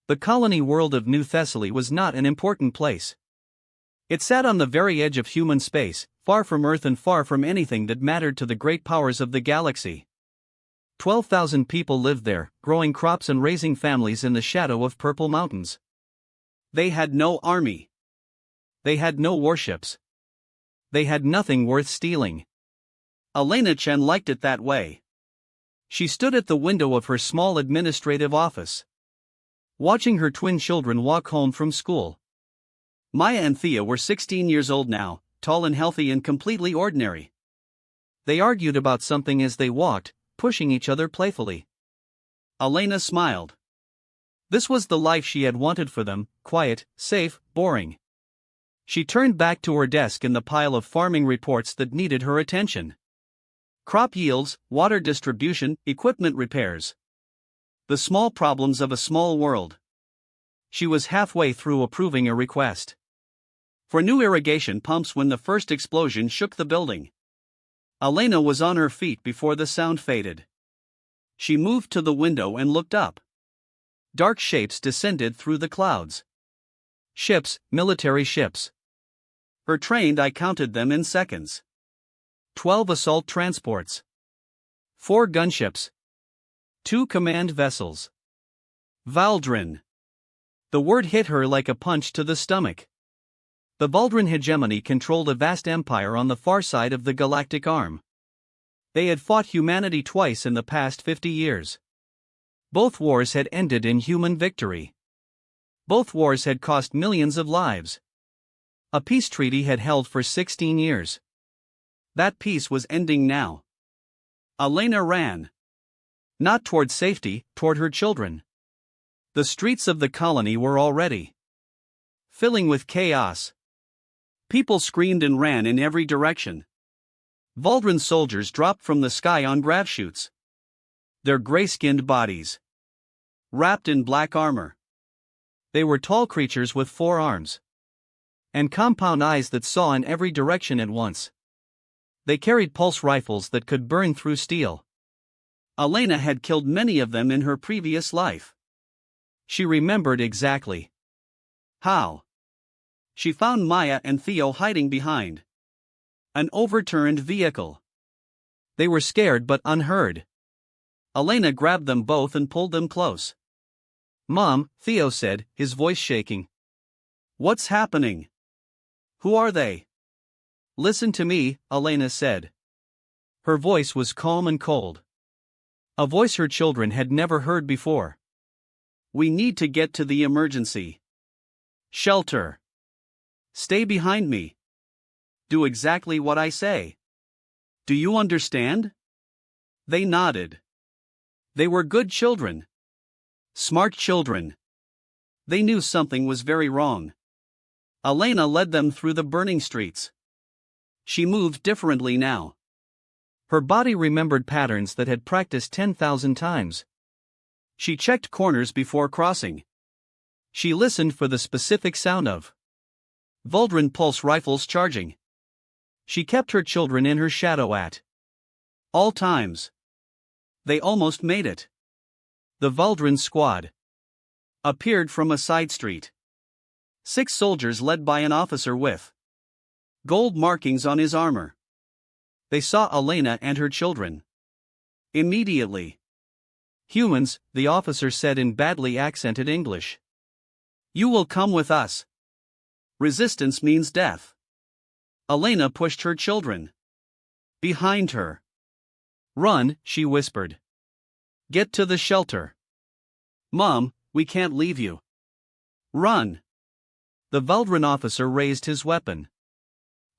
The colony world of New Thessaly was not an important place. It sat on the very edge of human space, far from Earth and far from anything that mattered to the great powers of the galaxy. 12,000 people lived there, growing crops and raising families in the shadow of purple mountains. They had no army. They had no warships. They had nothing worth stealing. Elena Chen liked it that way. She stood at the window of her small administrative office, watching her twin children walk home from school. Maya and Thea were 16 years old now, tall and healthy and completely ordinary. They argued about something as they walked, pushing each other playfully. Elena smiled. This was the life she had wanted for them: quiet, safe, boring. She turned back to her desk in the pile of farming reports that needed her attention. Crop yields, water distribution, equipment repairs. The small problems of a small world. She was halfway through approving a request for new irrigation pumps when the first explosion shook the building. Elena was on her feet before the sound faded. She moved to the window and looked up. Dark shapes descended through the clouds. Ships, military ships. Her trained eye counted them in seconds. 12 assault transports. 4 gunships. 2 command vessels. Valdrin. The word hit her like a punch to the stomach. The Valdrin hegemony controlled a vast empire on the far side of the galactic arm. They had fought humanity twice in the past 50 years. Both wars had ended in human victory. Both wars had cost millions of lives. A peace treaty had held for 16 years. That peace was ending now. Elena ran. Not toward safety, toward her children. The streets of the colony were already filling with chaos. People screamed and ran in every direction. Valdrin soldiers dropped from the sky on grav chutes. Their gray-skinned bodies wrapped in black armor. They were tall creatures with 4 arms and compound eyes that saw in every direction at once. They carried pulse rifles that could burn through steel. Elena had killed many of them in her previous life. She remembered exactly how. She found Maya and Theo hiding behind an overturned vehicle. They were scared but unheard. Elena grabbed them both and pulled them close. "Mom," Theo said, his voice shaking. "What's happening? Who are they?" "Listen to me," Elena said. Her voice was calm and cold. A voice her children had never heard before. "We need to get to the emergency shelter. Stay behind me. Do exactly what I say. Do you understand?" They nodded. They were good children. Smart children. They knew something was very wrong. Elena led them through the burning streets. She moved differently now. Her body remembered patterns that had practiced 10,000 times. She checked corners before crossing. She listened for the specific sound of Valdrin pulse rifles charging. She kept her children in her shadow at all times. They almost made it. The Valdrin squad appeared from a side street. 6 soldiers led by an officer with gold markings on his armor. They saw Elena and her children. Immediately. "Humans," the officer said in badly accented English. "You will come with us. Resistance means death." Elena pushed her children behind her. "Run," she whispered. "Get to the shelter." "Mom, we can't leave you." "Run." The Valdrin officer raised his weapon.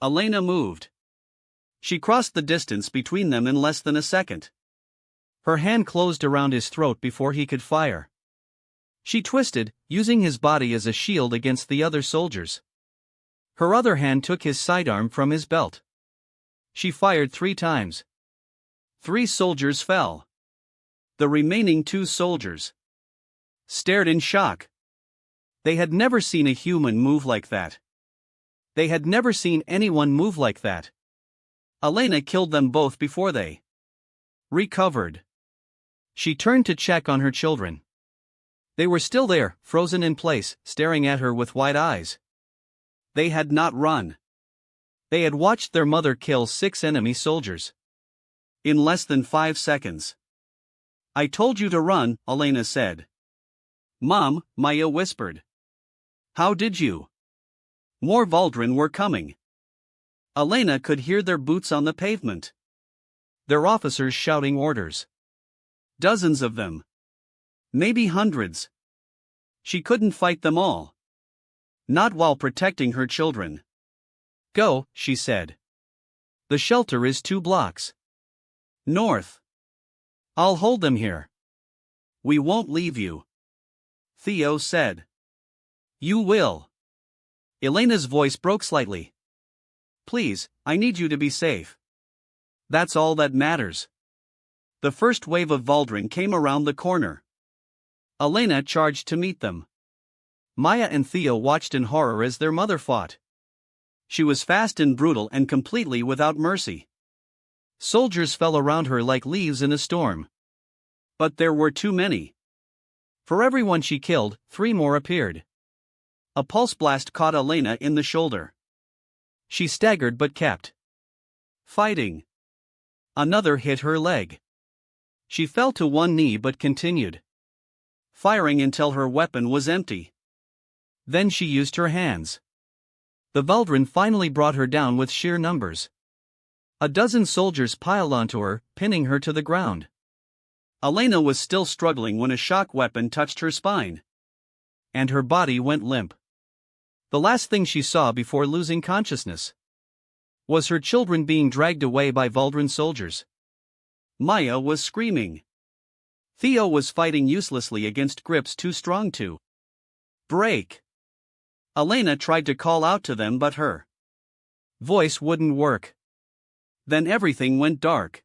Elena moved. She crossed the distance between them in less than a second. Her hand closed around his throat before he could fire. She twisted, using his body as a shield against the other soldiers. Her other hand took his sidearm from his belt. She fired 3 times. 3 soldiers fell. The remaining 2 soldiers stared in shock. They had never seen a human move like that. They had never seen anyone move like that. Elena killed them both before they recovered. She turned to check on her children. They were still there, frozen in place, staring at her with wide eyes. They had not run. They had watched their mother kill 6 enemy soldiers in less than 5 seconds. "I told you to run," Elena said. "Mom," Maya whispered. "How did you?" More Valdrin were coming. Elena could hear their boots on the pavement. Their officers shouting orders. Dozens of them. Maybe hundreds. She couldn't fight them all. Not while protecting her children. "Go," she said. "The shelter is 2 blocks north. I'll hold them here." "We won't leave you," Theo said. "You will." Elena's voice broke slightly. "Please, I need you to be safe. That's all that matters." The first wave of Valdrin came around the corner. Elena charged to meet them. Maya and Theo watched in horror as their mother fought. She was fast and brutal and completely without mercy. Soldiers fell around her like leaves in a storm. But there were too many. For every one she killed, 3 more appeared. A pulse blast caught Elena in the shoulder. She staggered but kept fighting. Another hit her leg. She fell to one knee but continued firing until her weapon was empty. Then she used her hands. The Valdrin finally brought her down with sheer numbers. A dozen soldiers piled onto her, pinning her to the ground. Elena was still struggling when a shock weapon touched her spine. And her body went limp. The last thing she saw before losing consciousness was her children being dragged away by Valdrin soldiers. Maya was screaming. Theo was fighting uselessly against grips too strong to break. Elena tried to call out to them but her voice wouldn't work. Then everything went dark.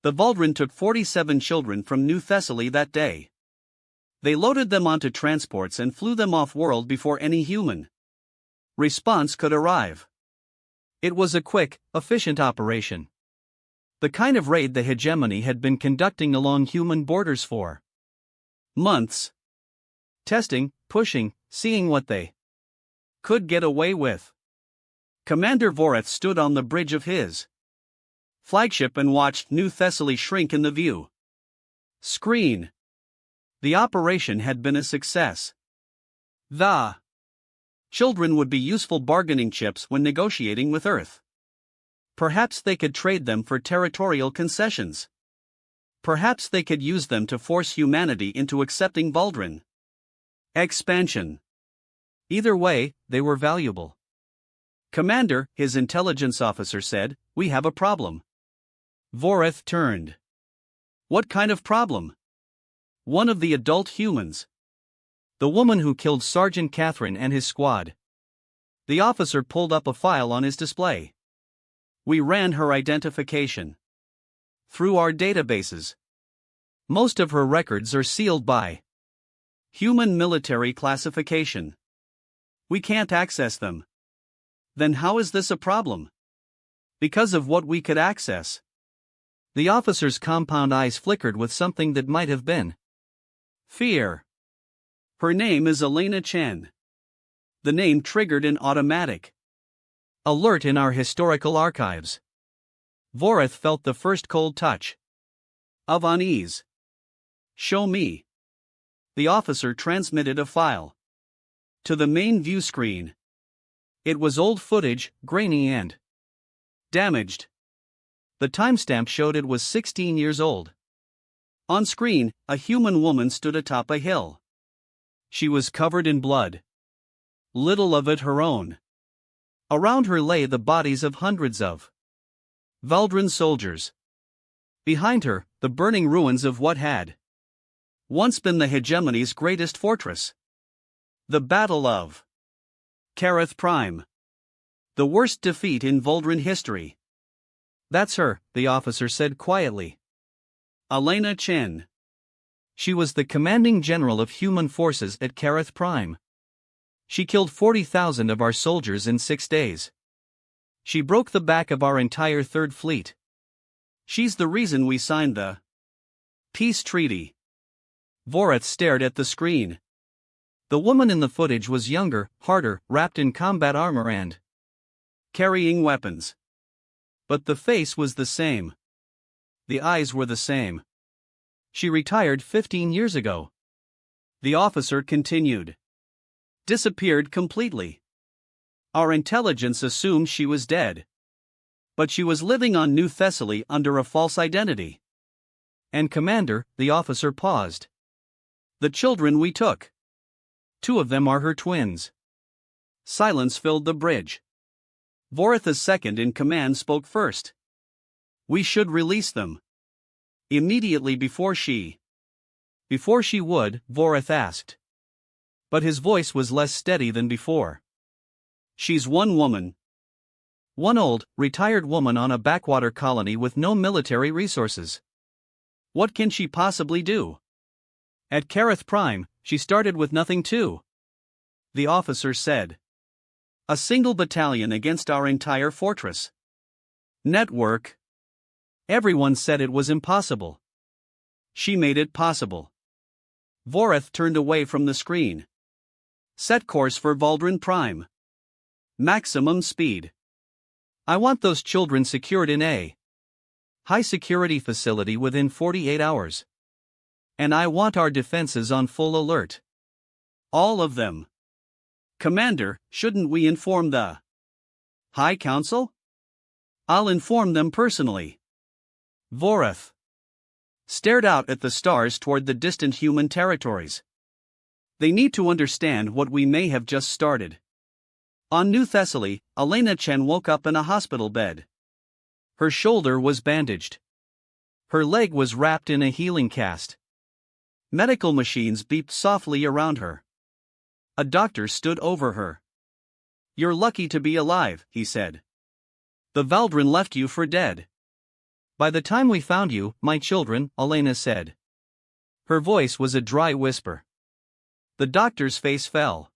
The Valdrin took 47 children from New Thessaly that day. They loaded them onto transports and flew them off-world before any human response could arrive. It was a quick, efficient operation. The kind of raid the hegemony had been conducting along human borders for months. Testing, pushing, seeing what they could get away with. Commander Voreth stood on the bridge of his flagship and watched New Thessaly shrink in the view screen. The operation had been a success. The children would be useful bargaining chips when negotiating with Earth. Perhaps they could trade them for territorial concessions. Perhaps they could use them to force humanity into accepting Valdrin expansion. Either way, they were valuable. "Commander," his intelligence officer said, "we have a problem." Voreth turned. "What kind of problem?" "One of the adult humans. The woman who killed Sergeant Catherine and his squad." The officer pulled up a file on his display. "We ran her identification through our databases. Most of her records are sealed by human military classification. We can't access them." "Then how is this a problem?" "Because of what we could access." The officer's compound eyes flickered with something that might have been fear. "Her name is Elena Chen." The name triggered an automatic alert in our historical archives. Voreth felt the first cold touch of unease. "Show me." The officer transmitted a file to the main view screen. It was old footage, grainy and damaged. The timestamp showed it was 16 years old. On screen, a human woman stood atop a hill. She was covered in blood. Little of it her own. Around her lay the bodies of hundreds of Valdrin soldiers. Behind her, the burning ruins of what had once been the hegemony's greatest fortress. The Battle of Kareth Prime. The worst defeat in Valdrin history. "That's her," the officer said quietly. "Elena Chen. She was the commanding general of human forces at Kareth Prime. She killed 40,000 of our soldiers in 6 days. She broke the back of our entire Third Fleet. She's the reason we signed the peace treaty." Voreth stared at the screen. The woman in the footage was younger, harder, wrapped in combat armor and carrying weapons. But the face was the same. The eyes were the same. She retired 15 years ago. The officer continued. Disappeared completely. Our intelligence assumed she was dead. But she was living on New Thessaly under a false identity. And Commander, the officer paused. The children we took. 2 of them are her twins. Silence filled the bridge. Voreth's second in command spoke first. We should release them. Immediately before she would, Voreth asked. But his voice was less steady than before. She's one woman. One old, retired woman on a backwater colony with no military resources. What can she possibly do? At Kareth Prime, she started with nothing too. The officer said. A single battalion against our entire fortress. Network. Everyone said it was impossible. She made it possible. Voreth turned away from the screen. Set course for Valdrin Prime. Maximum speed. I want those children secured in a high-security facility within 48 hours. And I want our defenses on full alert. All of them. Commander, shouldn't we inform the High Council? I'll inform them personally. Voreth stared out at the stars toward the distant human territories. They need to understand what we may have just started. On New Thessaly, Elena Chen woke up in a hospital bed. Her shoulder was bandaged. Her leg was wrapped in a healing cast. Medical machines beeped softly around her. A doctor stood over her. You're lucky to be alive, he said. The Valdrin left you for dead. By the time we found you, my children, Elena said. Her voice was a dry whisper. The doctor's face fell.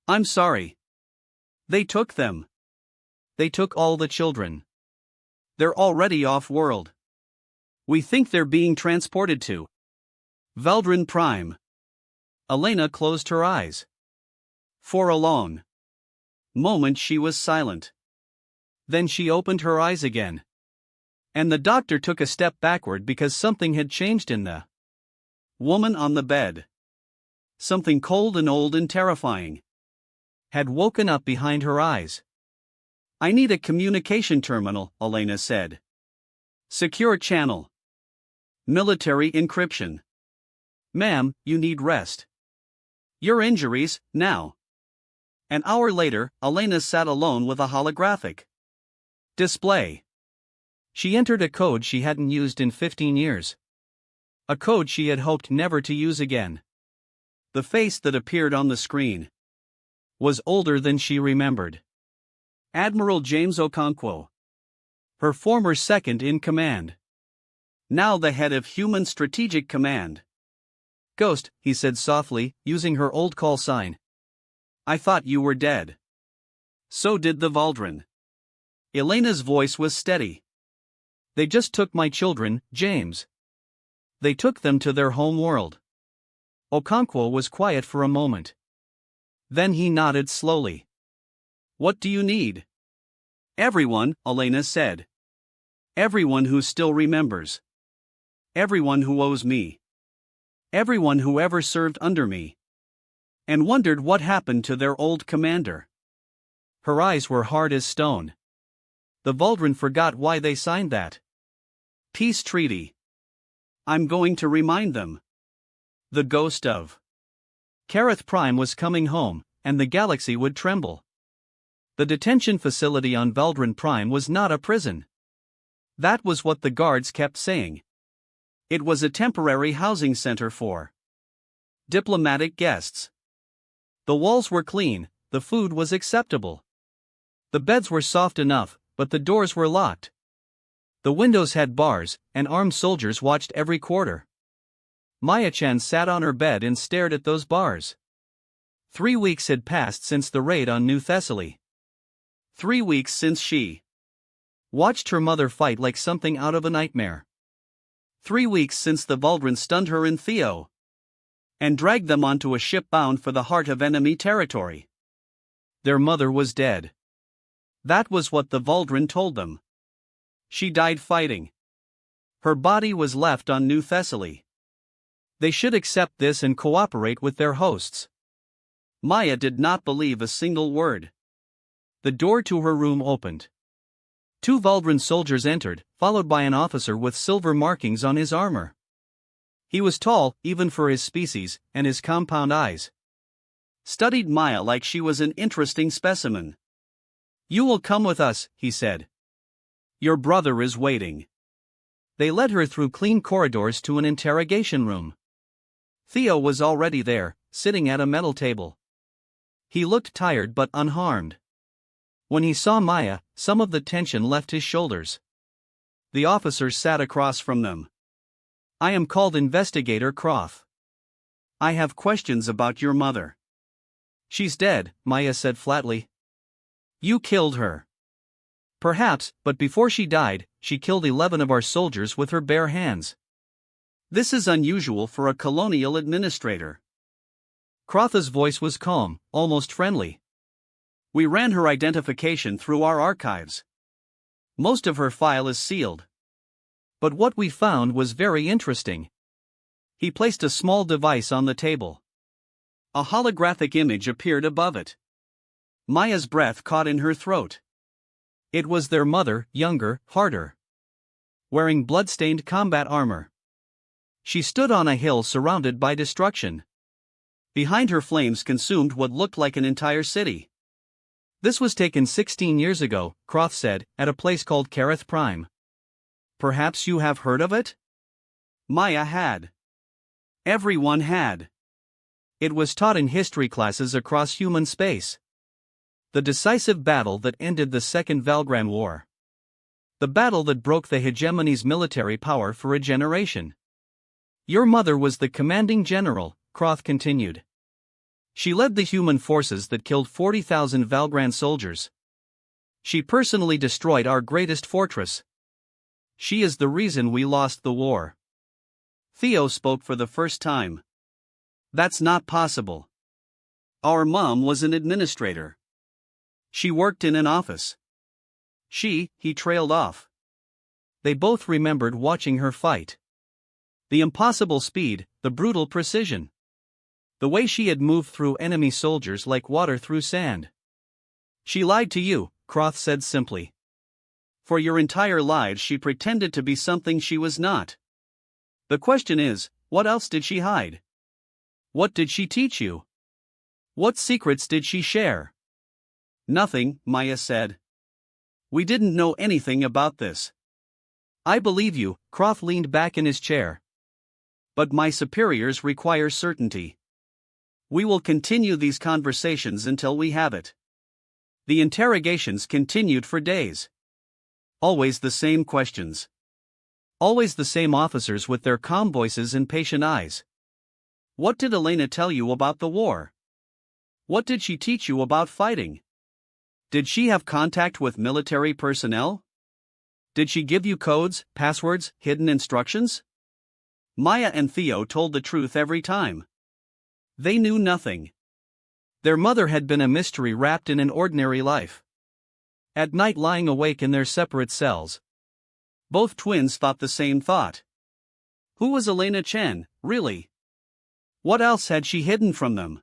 I'm sorry. They took them. They took all the children. They're already off-world. We think they're being transported to Valdrin Prime. Elena closed her eyes. For a long moment she was silent. Then she opened her eyes again. And the doctor took a step backward because something had changed in the woman on the bed. Something cold and old and terrifying had woken up behind her eyes. I need a communication terminal, Elena said. Secure channel. Military encryption. Ma'am, you need rest. Your injuries, now. An hour later, Elena sat alone with a holographic display. She entered a code she hadn't used in 15 years. A code she had hoped never to use again. The face that appeared on the screen was older than she remembered. Admiral James Okonkwo. Her former second in command. Now the head of Human Strategic Command. Ghost, he said softly, using her old call sign. I thought you were dead. So did the Valdrin. Elena's voice was steady. They just took my children, James. They took them to their home world. Okonkwo was quiet for a moment. Then he nodded slowly. What do you need? Everyone, Elena said. Everyone who still remembers. Everyone who owes me. Everyone who ever served under me. And wondered what happened to their old commander. Her eyes were hard as stone. The Valdrin forgot why they signed that peace treaty. I'm going to remind them. The ghost of Kareth Prime was coming home, and the galaxy would tremble. The detention facility on Valdrin Prime was not a prison. That was what the guards kept saying. It was a temporary housing center for diplomatic guests. The walls were clean, the food was acceptable. The beds were soft enough, but the doors were locked. The windows had bars, and armed soldiers watched every quarter. Maya-chan sat on her bed and stared at those bars. 3 weeks had passed since the raid on New Thessaly. 3 weeks since she watched her mother fight like something out of a nightmare. 3 weeks since the Valdrin stunned her and Theo. and dragged them onto a ship bound for the heart of enemy territory. Their mother was dead. That was what the Vuldrin told them. She died fighting. Her body was left on New Thessaly. They should accept this and cooperate with their hosts. Maya did not believe a single word. The door to her room opened. 2 Vuldrin soldiers entered, followed by an officer with silver markings on his armor. He was tall, even for his species, and his compound eyes studied Maya like she was an interesting specimen. "You will come with us," he said. "Your brother is waiting." They led her through clean corridors to an interrogation room. Theo was already there, sitting at a metal table. He looked tired but unharmed. When he saw Maya, some of the tension left his shoulders. The officers sat across from them. "I am called Investigator Croth. I have questions about your mother." "She's dead," Maya said flatly. "You killed her." "Perhaps, but before she died, she killed 11 of our soldiers with her bare hands. This is unusual for a colonial administrator." Crotha's voice was calm, almost friendly. "We ran her identification through our archives. Most of her file is sealed. But what we found was very interesting." He placed a small device on the table. A holographic image appeared above it. Maya's breath caught in her throat. It was their mother, younger, harder, wearing blood-stained combat armor. She stood on a hill surrounded by destruction. Behind her, flames consumed what looked like an entire city. "This was taken 16 years ago," Croth said, "at a place called Kareth Prime. Perhaps you have heard of it?" Maya had. Everyone had. It was taught in history classes across human space. The decisive battle that ended the Second Valgran War. The battle that broke the hegemony's military power for a generation. "Your mother was the commanding general," Croth continued. "She led the human forces that killed 40,000 Valgran soldiers. She personally destroyed our greatest fortress. She is the reason we lost the war." Theo spoke for the first time. "That's not possible. Our mom was an administrator. She worked in an office." He trailed off. They both remembered watching her fight. The impossible speed, the brutal precision. The way she had moved through enemy soldiers like water through sand. "She lied to you," Croth said simply. "For your entire lives she pretended to be something she was not. The question is, what else did she hide? What did she teach you? What secrets did she share?" "Nothing," Maya said. "We didn't know anything about this." "I believe you," Croth leaned back in his chair. "But my superiors require certainty. We will continue these conversations until we have it." The interrogations continued for days. Always the same questions. Always the same officers with their calm voices and patient eyes. "What did Elena tell you about the war? What did she teach you about fighting? Did she have contact with military personnel? Did she give you codes, passwords, hidden instructions?" Maya and Theo told the truth every time. They knew nothing. Their mother had been a mystery wrapped in an ordinary life. At night, lying awake in their separate cells, both twins thought the same thought. Who was Elena Chen, really? What else had she hidden from them?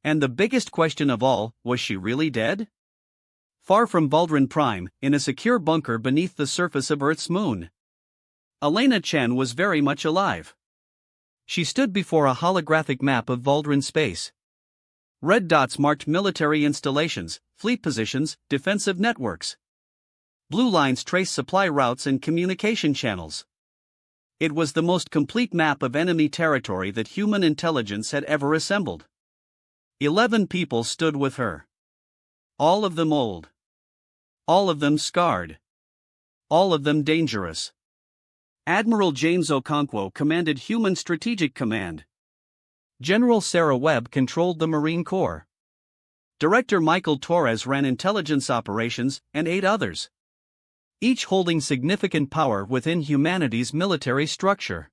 And the biggest question of all, was she really dead? Far from Vuldrin Prime, in a secure bunker beneath the surface of Earth's moon, Elena Chen was very much alive. She stood before a holographic map of Vuldrin space. Red dots marked military installations, fleet positions, defensive networks. Blue lines traced supply routes and communication channels. It was the most complete map of enemy territory that human intelligence had ever assembled. 11 people stood with her. All of them old. All of them scarred. All of them dangerous. Admiral James Okonkwo commanded Human Strategic Command. General Sarah Webb controlled the Marine Corps. Director Michael Torres ran intelligence operations, and 8 others, each holding significant power within humanity's military structure.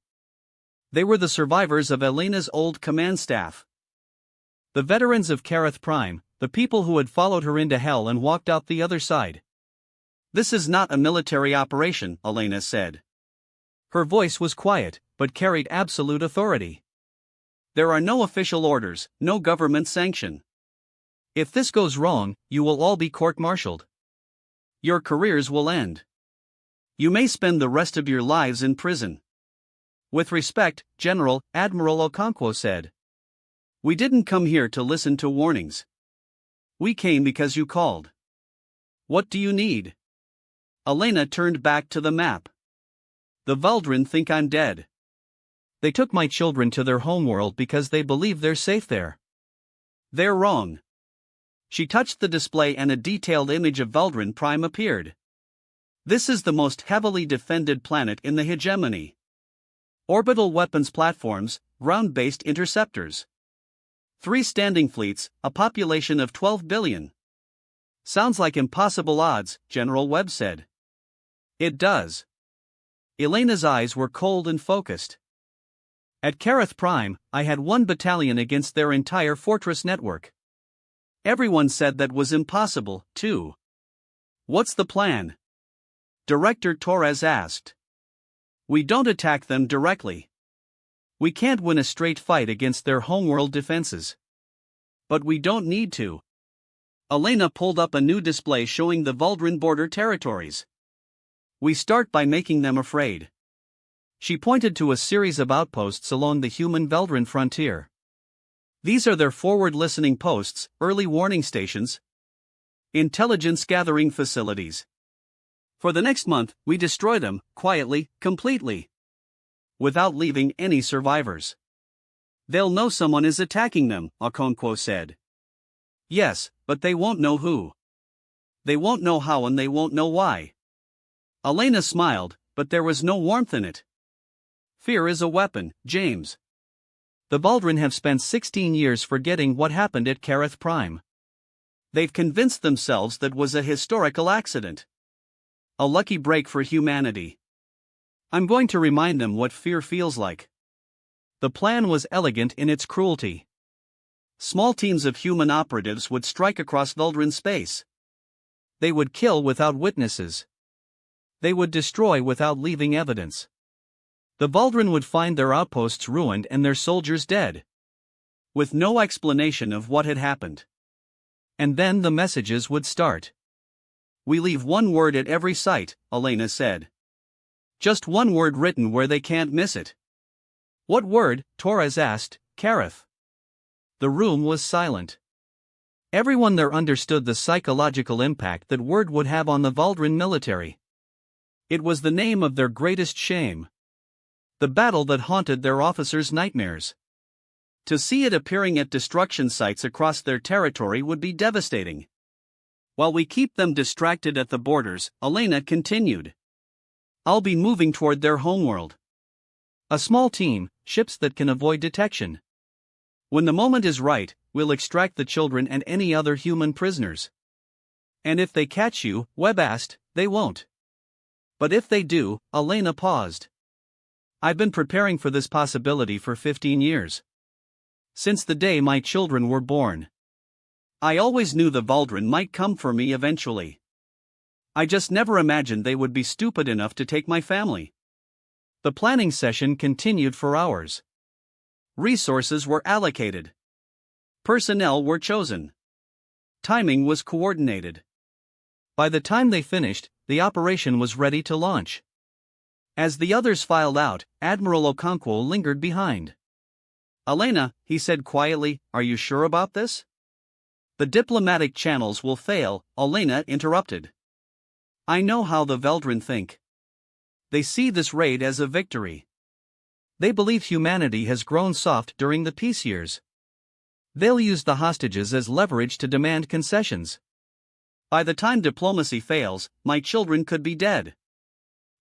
They were the survivors of Elena's old command staff. The veterans of Kareth Prime, the people who had followed her into hell and walked out the other side. "This is not a military operation," Elena said. Her voice was quiet, but carried absolute authority. "There are no official orders, no government sanction. If this goes wrong, you will all be court-martialed. Your careers will end. You may spend the rest of your lives in prison." "With respect, General," Admiral Okonkwo said. "We didn't come here to listen to warnings. We came because you called. What do you need?" Elena turned back to the map. "The Vuldren think I'm dead. They took my children to their homeworld because they believe they're safe there. They're wrong." She touched the display and a detailed image of Vuldren Prime appeared. "This is the most heavily defended planet in the hegemony. Orbital weapons platforms, ground-based interceptors. 3 standing fleets, a population of 12 billion. Sounds like impossible odds," General Webb said. "It does." Elena's eyes were cold and focused. "At Kareth Prime, I had 1 battalion against their entire fortress network. Everyone said that was impossible, too." "What's the plan?" Director Torres asked. "We don't attack them directly. We can't win a straight fight against their homeworld defenses. But we don't need to." Elena pulled up a new display showing the Vuldren border territories. "We start by making them afraid." She pointed to a series of outposts along the human Vuldren frontier. "These are their forward listening posts, early warning stations, intelligence gathering facilities. For the next month, we destroy them, quietly, completely. Without leaving any survivors. They'll know someone is attacking them," Okonkwo said. "Yes, but they won't know who. They won't know how and they won't know why." Elena smiled, but there was no warmth in it. "Fear is a weapon, James. The Vuldren have spent 16 years forgetting what happened at Kareth Prime. They've convinced themselves that was a historical accident. A lucky break for humanity. I'm going to remind them what fear feels like." The plan was elegant in its cruelty. Small teams of human operatives would strike across Vuldren space. They would kill without witnesses. They would destroy without leaving evidence. The Vuldren would find their outposts ruined and their soldiers dead, with no explanation of what had happened. And then the messages would start. "We leave 1 word at every site," Elena said. "Just 1 word written where they can't miss it." "What word?" Torres asked. "Kareth." The room was silent. Everyone there understood the psychological impact that word would have on the Vuldren military. It was the name of their greatest shame. The battle that haunted their officers' nightmares. To see it appearing at destruction sites across their territory would be devastating. "While we keep them distracted at the borders," Elena continued, "I'll be moving toward their homeworld. A small team, ships that can avoid detection. When the moment is right, we'll extract the children and any other human prisoners." "And if they catch you?" Webb asked. "They won't." "But if they do," Elena paused. "I've been preparing for this possibility for 15 years. Since the day my children were born. I always knew the Vuldren might come for me eventually. I just never imagined they would be stupid enough to take my family." The planning session continued for hours. Resources were allocated. Personnel were chosen. Timing was coordinated. By the time they finished, the operation was ready to launch. As the others filed out, Admiral Okonkwo lingered behind. "Elena," he said quietly, "are you sure about this?" "The diplomatic channels will fail," Elena interrupted. "I know how the Vuldren think. They see this raid as a victory. They believe humanity has grown soft during the peace years. They'll use the hostages as leverage to demand concessions. By the time diplomacy fails, my children could be dead.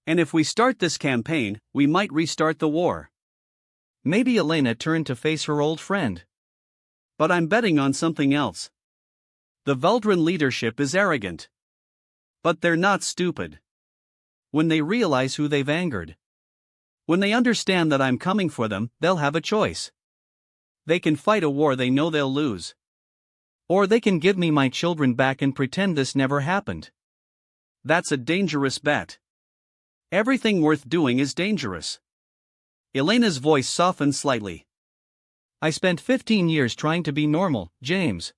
And if we start this campaign, we might restart the war." Maybe Elena turned to face her old friend. "But I'm betting on something else. The Vuldren leadership is arrogant. But they're not stupid. When they realize who they've angered, When they understand that I'm coming for them, they'll have a choice. They can fight a war they know they'll lose. Or they can give me my children back and pretend this never happened. That's a dangerous bet. Everything worth doing is dangerous. Elena's voice softened slightly. I spent 15 years trying to be normal, James.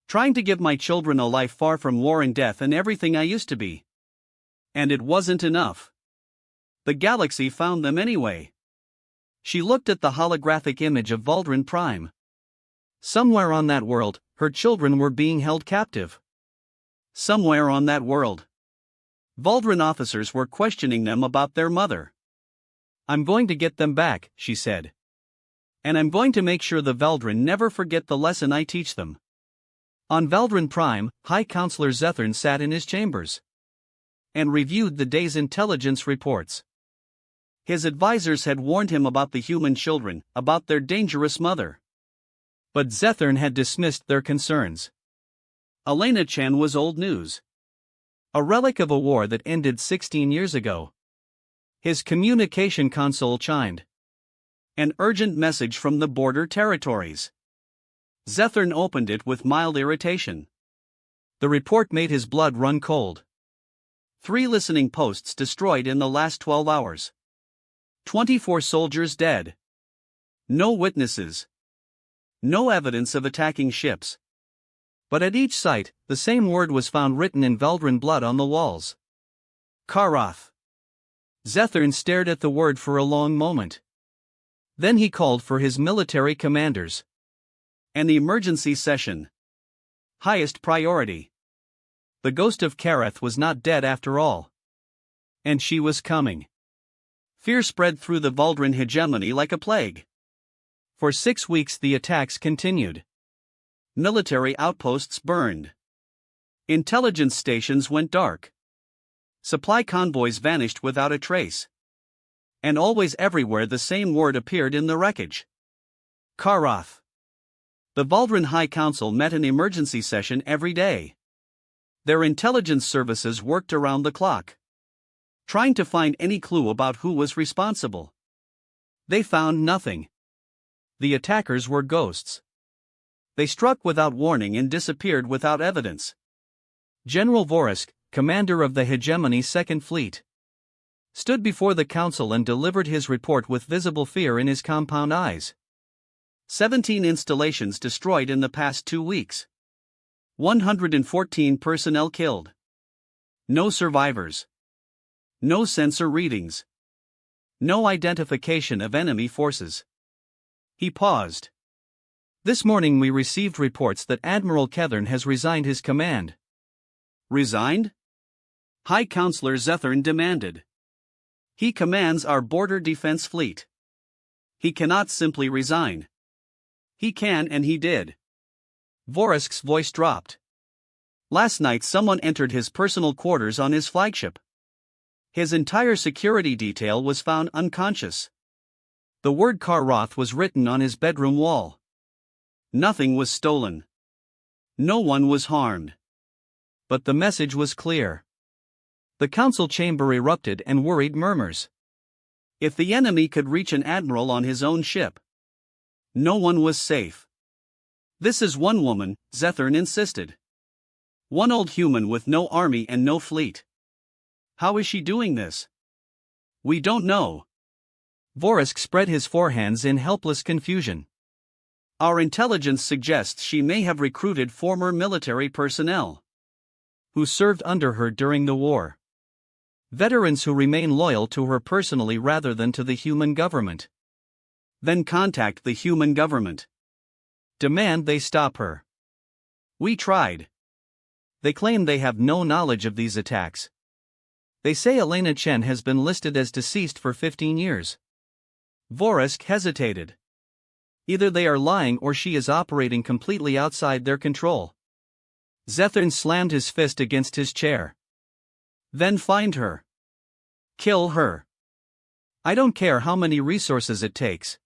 Trying to give my children a life far from war and death and everything I used to be. And it wasn't enough. The galaxy found them anyway. She looked at the holographic image of Valdrin Prime. Somewhere on that world, her children were being held captive. Somewhere on that world, Valdrin officers were questioning them about their mother. I'm going to get them back, she said. And I'm going to make sure the Valdrin never forget the lesson I teach them. On Valdrin Prime, High Counselor Zethern sat in his chambers and reviewed the day's intelligence reports. His advisors had warned him about the human children, about their dangerous mother. But Zethern had dismissed their concerns. Elena Chen was old news. A relic of a war that ended 16 years ago. His communication console chimed. An urgent message from the border territories. Zethern opened it with mild irritation. The report made his blood run cold. 3 listening posts destroyed in the last 12 hours. 24 soldiers dead. No witnesses. No evidence of attacking ships. But at each site, the same word was found written in Valdrin blood on the walls. Karath. Zethern stared at the word for a long moment. Then he called for his military commanders. An emergency session. Highest priority. The ghost of Karath was not dead after all. And she was coming. Fear spread through the Valdrin hegemony like a plague. For 6 weeks the attacks continued. Military outposts burned. Intelligence stations went dark. Supply convoys vanished without a trace. And always everywhere the same word appeared in the wreckage. Karath. The Valdrin High Council met an emergency session every day. Their intelligence services worked around the clock, trying to find any clue about who was responsible. They found nothing. The attackers were ghosts. They struck without warning and disappeared without evidence. General Vorisk, commander of the Hegemony's Second Fleet, stood before the council and delivered his report with visible fear in his compound eyes. 17 installations destroyed in the past 2 weeks. 114 personnel killed. No survivors. No sensor readings. No identification of enemy forces. He paused. This morning we received reports that Admiral Kethern has resigned his command. Resigned? High Counselor Zethern demanded. He commands our border defense fleet. He cannot simply resign. He can and he did. Vorisk's voice dropped. Last night someone entered his personal quarters on his flagship. His entire security detail was found unconscious. The word Karath was written on his bedroom wall. Nothing was stolen. No one was harmed. But the message was clear. The council chamber erupted and worried murmurs. If the enemy could reach an admiral on his own ship, no one was safe. This is one woman, Zethern insisted. One old human with no army and no fleet. How is she doing this? We don't know. Vorisk spread his forehands in helpless confusion. Our intelligence suggests she may have recruited former military personnel who served under her during the war. Veterans who remain loyal to her personally rather than to the human government. Then contact the human government. Demand they stop her. We tried. They claim they have no knowledge of these attacks. They say Elena Chen has been listed as deceased for 15 years. Vorisk hesitated. Either they are lying or she is operating completely outside their control. Zethern slammed his fist against his chair. Then find her. Kill her. I don't care how many resources it takes.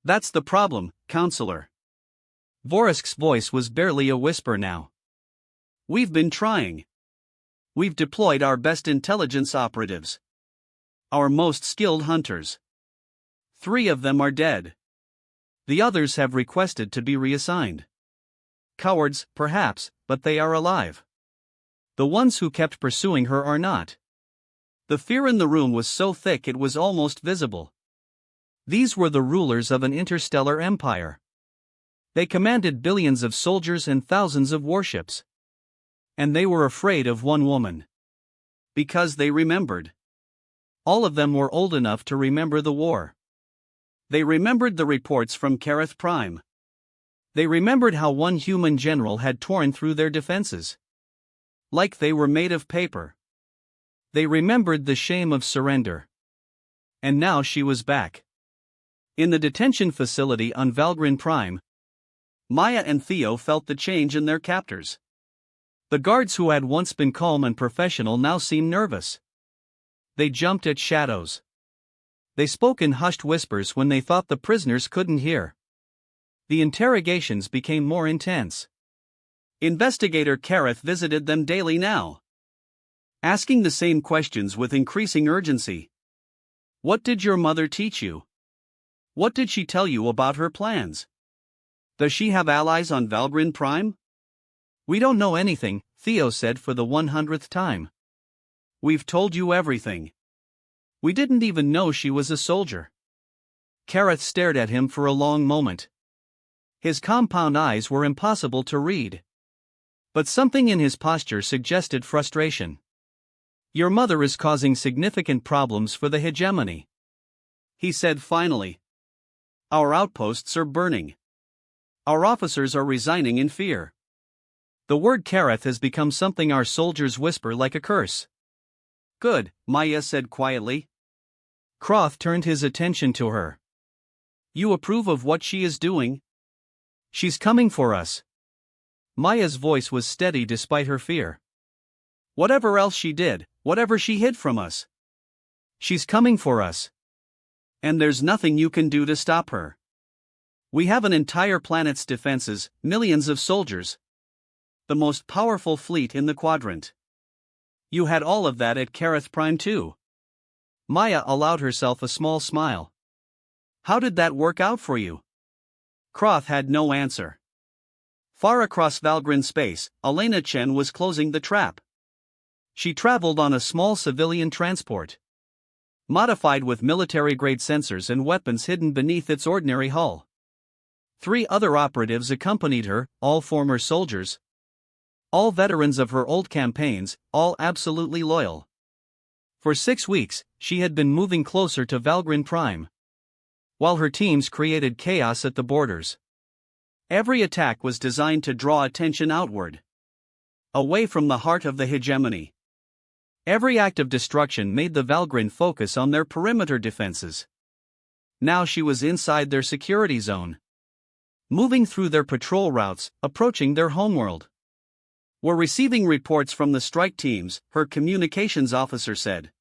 That's the problem, Counselor. Vorisk's voice was barely a whisper now. We've been trying. We've deployed our best intelligence operatives. Our most skilled hunters. 3 of them are dead. The others have requested to be reassigned. Cowards, perhaps, but they are alive. The ones who kept pursuing her are not. The fear in the room was so thick it was almost visible. These were the rulers of an interstellar empire. They commanded billions of soldiers and thousands of warships. And they were afraid of one woman. Because they remembered. All of them were old enough to remember the war. They remembered the reports from Kareth Prime. They remembered how one human general had torn through their defenses. Like they were made of paper. They remembered the shame of surrender. And now she was back. In the detention facility on Valgrind Prime, Maya and Theo felt the change in their captors. The guards who had once been calm and professional now seemed nervous. They jumped at shadows. They spoke in hushed whispers when they thought the prisoners couldn't hear. The interrogations became more intense. Investigator Kareth visited them daily now, asking the same questions with increasing urgency. What did your mother teach you? What did she tell you about her plans? Does she have allies on Valgrind Prime? We don't know anything, Theo said for the 100th time. We've told you everything. We didn't even know she was a soldier. Kareth stared at him for a long moment. His compound eyes were impossible to read. But something in his posture suggested frustration. Your mother is causing significant problems for the hegemony, he said finally. Our outposts are burning. Our officers are resigning in fear. The word Kareth has become something our soldiers whisper like a curse. Good, Maya said quietly. Croth turned his attention to her. You approve of what she is doing? She's coming for us. Maya's voice was steady despite her fear. Whatever else she did, whatever she hid from us. She's coming for us. And there's nothing you can do to stop her. We have an entire planet's defenses, millions of soldiers. The most powerful fleet in the quadrant. You had all of that at Kareth Prime too. Maya allowed herself a small smile. How did that work out for you? Croth had no answer. Far across Valgrind space, Elena Chen was closing the trap. She traveled on a small civilian transport, modified with military-grade sensors and weapons hidden beneath its ordinary hull. 3 other operatives accompanied her, all former soldiers. All veterans of her old campaigns, all absolutely loyal. For 6 weeks, she had been moving closer to Valgrind Prime, while her teams created chaos at the borders. Every attack was designed to draw attention outward, away from the heart of the hegemony. Every act of destruction made the Valgrind focus on their perimeter defenses. Now she was inside their security zone, moving through their patrol routes, approaching their homeworld. We're receiving reports from the strike teams, her communications officer said.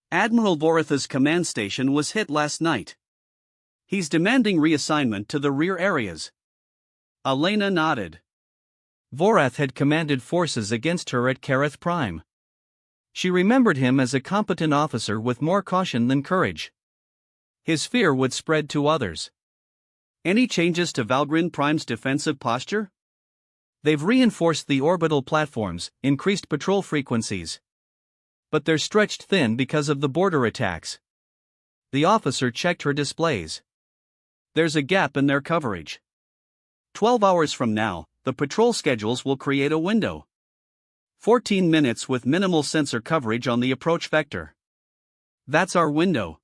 Admiral Voratha's command station was hit last night. He's demanding reassignment to the rear areas. Elena nodded. Vorath had commanded forces against her at Kareth Prime. She remembered him as a competent officer with more caution than courage. His fear would spread to others. Any changes to Valgrind Prime's defensive posture? They've reinforced the orbital platforms, increased patrol frequencies. But they're stretched thin because of the border attacks. The officer checked her displays. There's a gap in their coverage. 12 hours from now, the patrol schedules will create a window. 14 minutes with minimal sensor coverage on the approach vector. That's our window.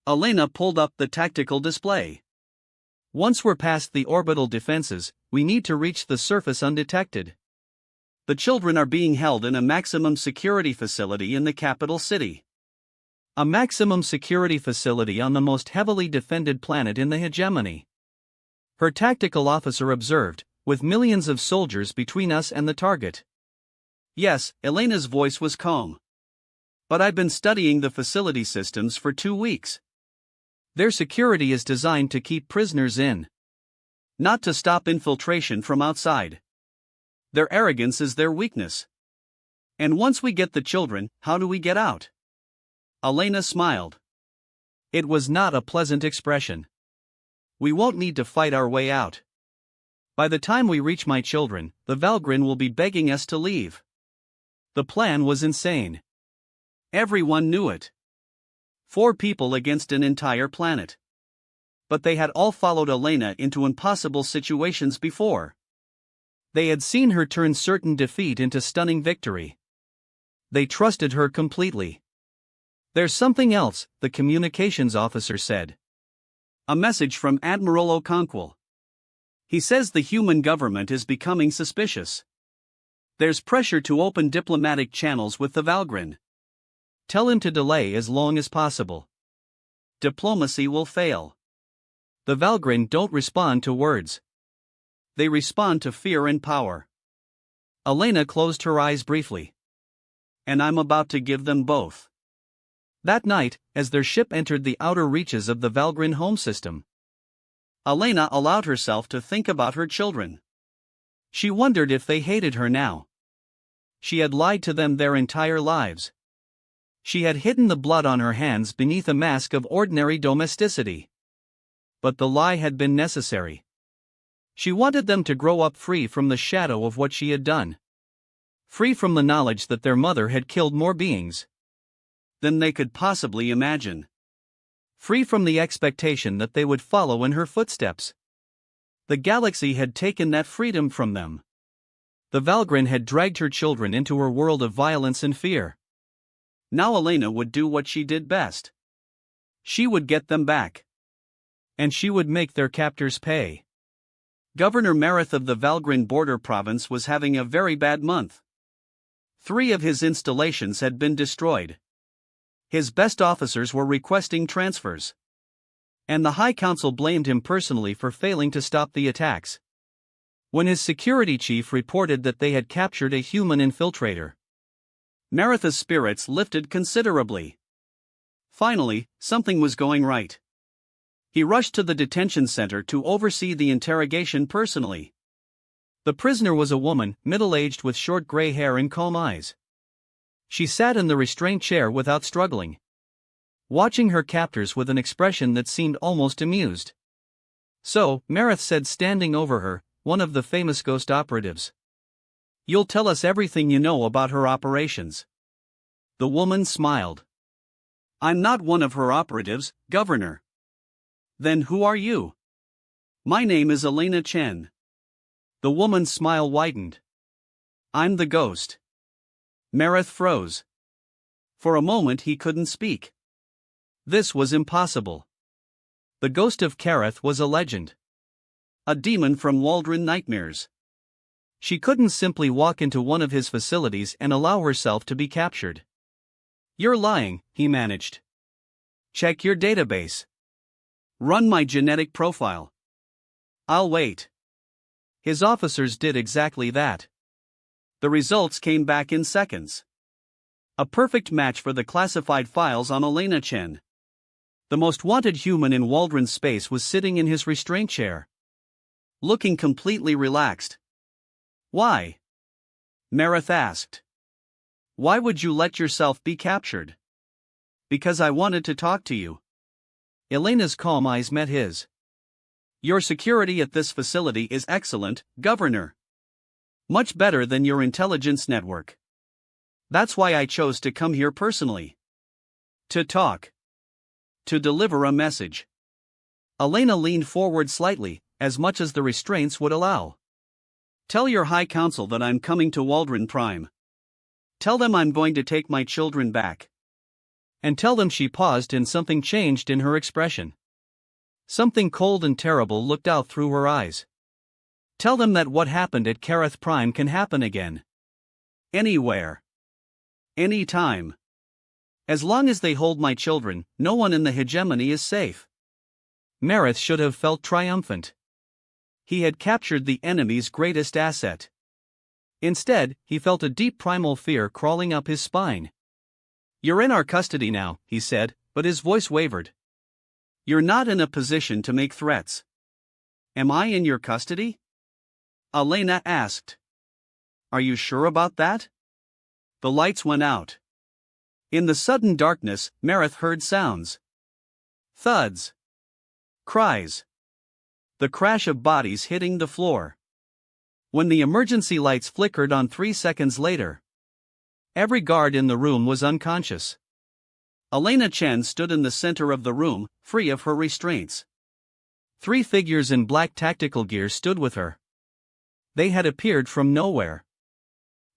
Elena pulled up the tactical display. Once we're past the orbital defenses, we need to reach the surface undetected. The children are being held in a maximum security facility in the capital city. A maximum security facility on the most heavily defended planet in the hegemony. Her tactical officer observed, with millions of soldiers between us and the target. Yes, Elena's voice was calm. But I've been studying the facility systems for 2 weeks. Their security is designed to keep prisoners in, not to stop infiltration from outside. Their arrogance is their weakness. And once we get the children, how do we get out? Elena smiled. It was not a pleasant expression. We won't need to fight our way out. By the time we reach my children, the Valgrind will be begging us to leave. The plan was insane. Everyone knew it. 4 people against an entire planet. But they had all followed Elena into impossible situations before. They had seen her turn certain defeat into stunning victory. They trusted her completely. There's something else, the communications officer said. A message from Admiral Okonkwo. He says the human government is becoming suspicious. There's pressure to open diplomatic channels with the Valgrind. Tell him to delay as long as possible. Diplomacy will fail. The Valgrind don't respond to words. They respond to fear and power. Elena closed her eyes briefly. And I'm about to give them both. That night, as their ship entered the outer reaches of the Valgrind home system, Elena allowed herself to think about her children. She wondered if they hated her now. She had lied to them their entire lives. She had hidden the blood on her hands beneath a mask of ordinary domesticity. But the lie had been necessary. She wanted them to grow up free from the shadow of what she had done. Free from the knowledge that their mother had killed more beings than they could possibly imagine. Free from the expectation that they would follow in her footsteps. The galaxy had taken that freedom from them. The Valgrind had dragged her children into her world of violence and fear. Now Elena would do what she did best. She would get them back. And she would make their captors pay. Governor Marith of the Valgrind border province was having a very bad month. 3 of his installations had been destroyed. His best officers were requesting transfers. And the High Council blamed him personally for failing to stop the attacks. When his security chief reported that they had captured a human infiltrator, Maritha's spirits lifted considerably. Finally, something was going right. He rushed to the detention center to oversee the interrogation personally. The prisoner was a woman, middle-aged with short gray hair and calm eyes. She sat in the restraint chair without struggling, watching her captors with an expression that seemed almost amused. So, Marith said, standing over her, one of the famous ghost operatives. You'll tell us everything you know about her operations. The woman smiled. I'm not one of her operatives, Governor. Then who are you? My name is Elena Chen. The woman's smile widened. I'm the ghost. Marith froze. For a moment he couldn't speak. This was impossible. The ghost of Kareth was a legend. A demon from Waldron nightmares. She couldn't simply walk into one of his facilities and allow herself to be captured. You're lying, he managed. Check your database. Run my genetic profile. I'll wait. His officers did exactly that. The results came back in seconds. A perfect match for the classified files on Elena Chen. The most wanted human in Waldron space was sitting in his restraint chair, looking completely relaxed. Why? Marith asked. Why would you let yourself be captured? Because I wanted to talk to you. Elena's calm eyes met his. Your security at this facility is excellent, Governor. Much better than your intelligence network. That's why I chose to come here personally. To talk. To deliver a message. Elena leaned forward slightly, as much as the restraints would allow. Tell your High Council that I'm coming to Waldron Prime. Tell them I'm going to take my children back. And tell them. She paused and something changed in her expression. Something cold and terrible looked out through her eyes. Tell them that what happened at Kareth Prime can happen again. Anywhere. Anytime. As long as they hold my children, no one in the hegemony is safe. Marith should have felt triumphant. He had captured the enemy's greatest asset. Instead, he felt a deep primal fear crawling up his spine. You're in our custody now, he said, but his voice wavered. You're not in a position to make threats. Am I in your custody? Elena asked. Are you sure about that? The lights went out. In the sudden darkness, Marith heard sounds. Thuds. Cries. The crash of bodies hitting the floor. When the emergency lights flickered on 3 seconds later, every guard in the room was unconscious. Elena Chen stood in the center of the room, free of her restraints. 3 figures in black tactical gear stood with her. They had appeared from nowhere.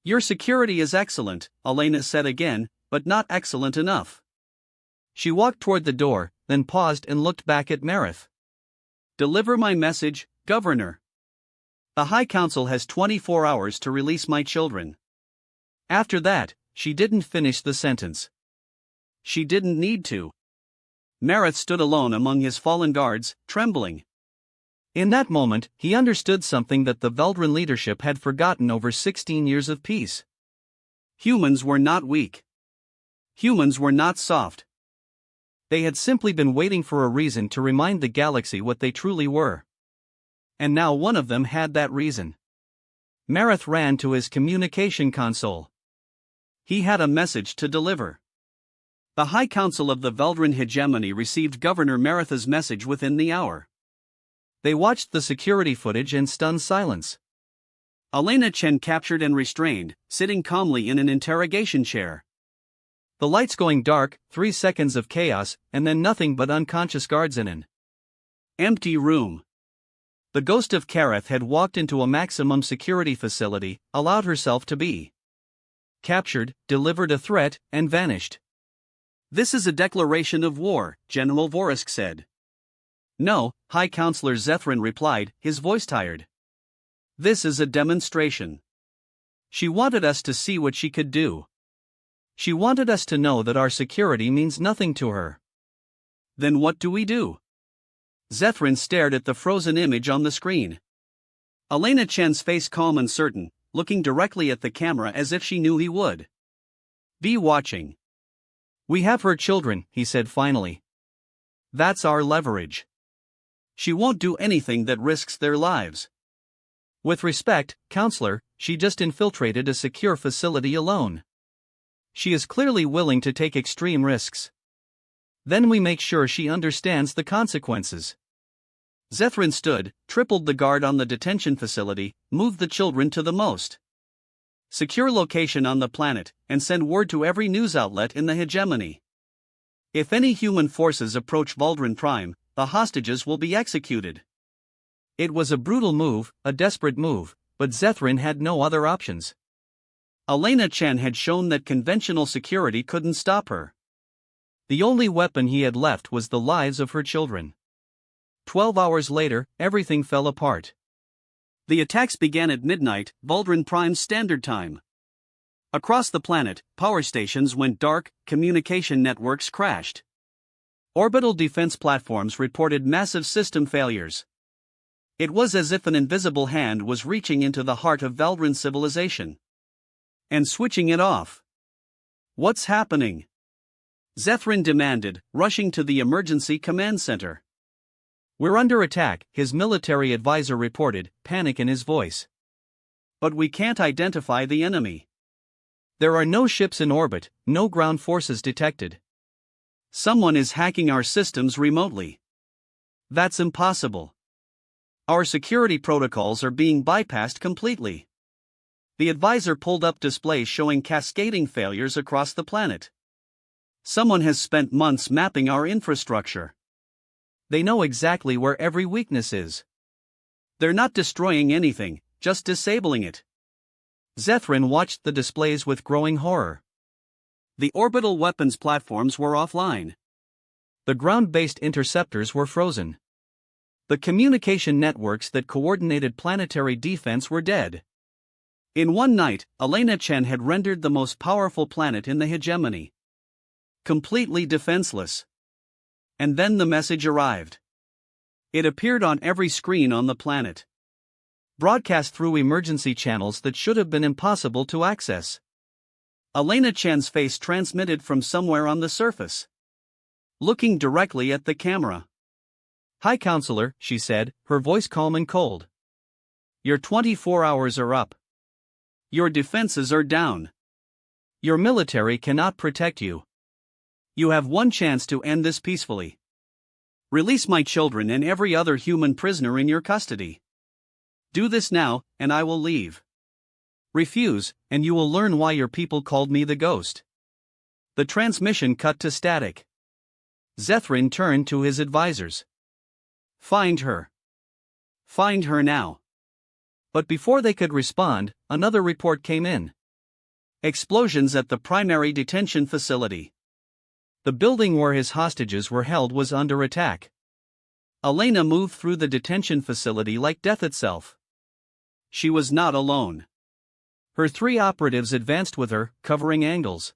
"Your security is excellent," Elena said again, "but not excellent enough." She walked toward the door, then paused and looked back at Marith. "Deliver my message, Governor. The High Council has 24 hours to release my children." After that, she didn't finish the sentence. She didn't need to. Marith stood alone among his fallen guards, trembling. In that moment, he understood something that the Veldran leadership had forgotten over 16 years of peace. Humans were not weak. Humans were not soft. They had simply been waiting for a reason to remind the galaxy what they truly were. And now one of them had that reason. Marith ran to his communication console. He had a message to deliver. The High Council of the Veldran Hegemony received Governor Marith's message within the hour. They watched the security footage in stunned silence. Elena Chen captured and restrained, sitting calmly in an interrogation chair. The lights going dark, 3 seconds of chaos, and then nothing but unconscious guards in an empty room. The ghost of Kareth had walked into a maximum security facility, allowed herself to be captured, delivered a threat, and vanished. "This is a declaration of war," General Vorisk said. "No," High Counselor Zethrin replied, his voice tired. "This is a demonstration. She wanted us to see what she could do. She wanted us to know that our security means nothing to her." "Then what do we do?" Zethrin stared at the frozen image on the screen. Elena Chen's face calm and certain, looking directly at the camera as if she knew he would be watching. "We have her children," he said finally. "That's our leverage. She won't do anything that risks their lives. With respect, Counselor, she just infiltrated a secure facility alone. She is clearly willing to take extreme risks. Then we make sure she understands the consequences." Zethrin stood, tripled the guard on the detention facility, moved the children to the most secure location on the planet, and sent word to every news outlet in the hegemony. If any human forces approach Veldran Prime, the hostages will be executed. It was a brutal move, a desperate move, but Zethrin had no other options. Elena Chen had shown that conventional security couldn't stop her. The only weapon he had left was the lives of her children. 12 hours later, everything fell apart. The attacks began at midnight, Veldran Prime Standard Time. Across the planet, power stations went dark, communication networks crashed. Orbital defense platforms reported massive system failures. It was as if an invisible hand was reaching into the heart of Veldran civilization and switching it off. "What's happening?" Zethrin demanded, rushing to the emergency command center. "We're under attack," his military advisor reported, panic in his voice. "But we can't identify the enemy. There are no ships in orbit, no ground forces detected. Someone is hacking our systems remotely. That's impossible. Our security protocols are being bypassed completely." The advisor pulled up displays showing cascading failures across the planet. "Someone has spent months mapping our infrastructure. They know exactly where every weakness is. They're not destroying anything, just disabling it." Zethrin watched the displays with growing horror. The orbital weapons platforms were offline. The ground-based interceptors were frozen. The communication networks that coordinated planetary defense were dead. In one night, Elena Chen had rendered the most powerful planet in the hegemony completely defenseless. And then the message arrived. It appeared on every screen on the planet, broadcast through emergency channels that should have been impossible to access. Elena Chen's face transmitted from somewhere on the surface, looking directly at the camera. "High Counselor," she said, her voice calm and cold. "Your 24 hours are up. Your defenses are down. Your military cannot protect you. You have one chance to end this peacefully. Release my children and every other human prisoner in your custody. Do this now, and I will leave. Refuse, and you will learn why your people called me the Ghost. The transmission cut to static. Zethrin turned to his advisors. Find her. Find her now. But before they could respond, another report came in. Explosions at the primary detention facility. The building where his hostages were held was under attack. Elena moved through the detention facility like death itself. She was not alone. Her 3 operatives advanced with her, covering angles,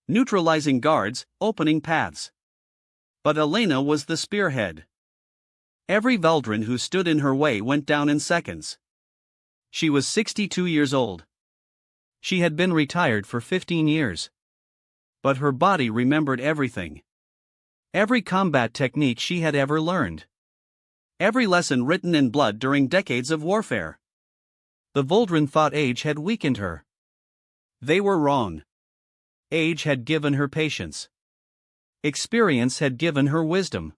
neutralizing guards, opening paths. But Elena was the spearhead. Every Veldrin who stood in her way went down in seconds. She was 62 years old. She had been retired for 15 years. But her body remembered everything. Every combat technique she had ever learned. Every lesson written in blood during decades of warfare. The Voldrin thought age had weakened her. They were wrong. Age had given her patience. Experience had given her wisdom.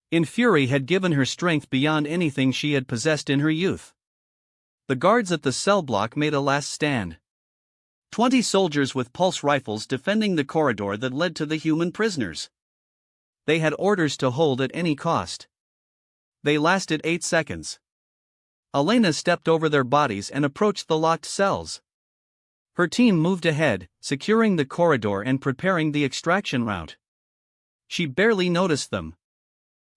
In Fury had given her strength beyond anything she had possessed in her youth. The guards at the cell block made a last stand. 20 soldiers with pulse rifles defending the corridor that led to the human prisoners. They had orders to hold at any cost. They lasted 8 seconds. Elena stepped over their bodies and approached the locked cells. Her team moved ahead, securing the corridor and preparing the extraction route. She barely noticed them.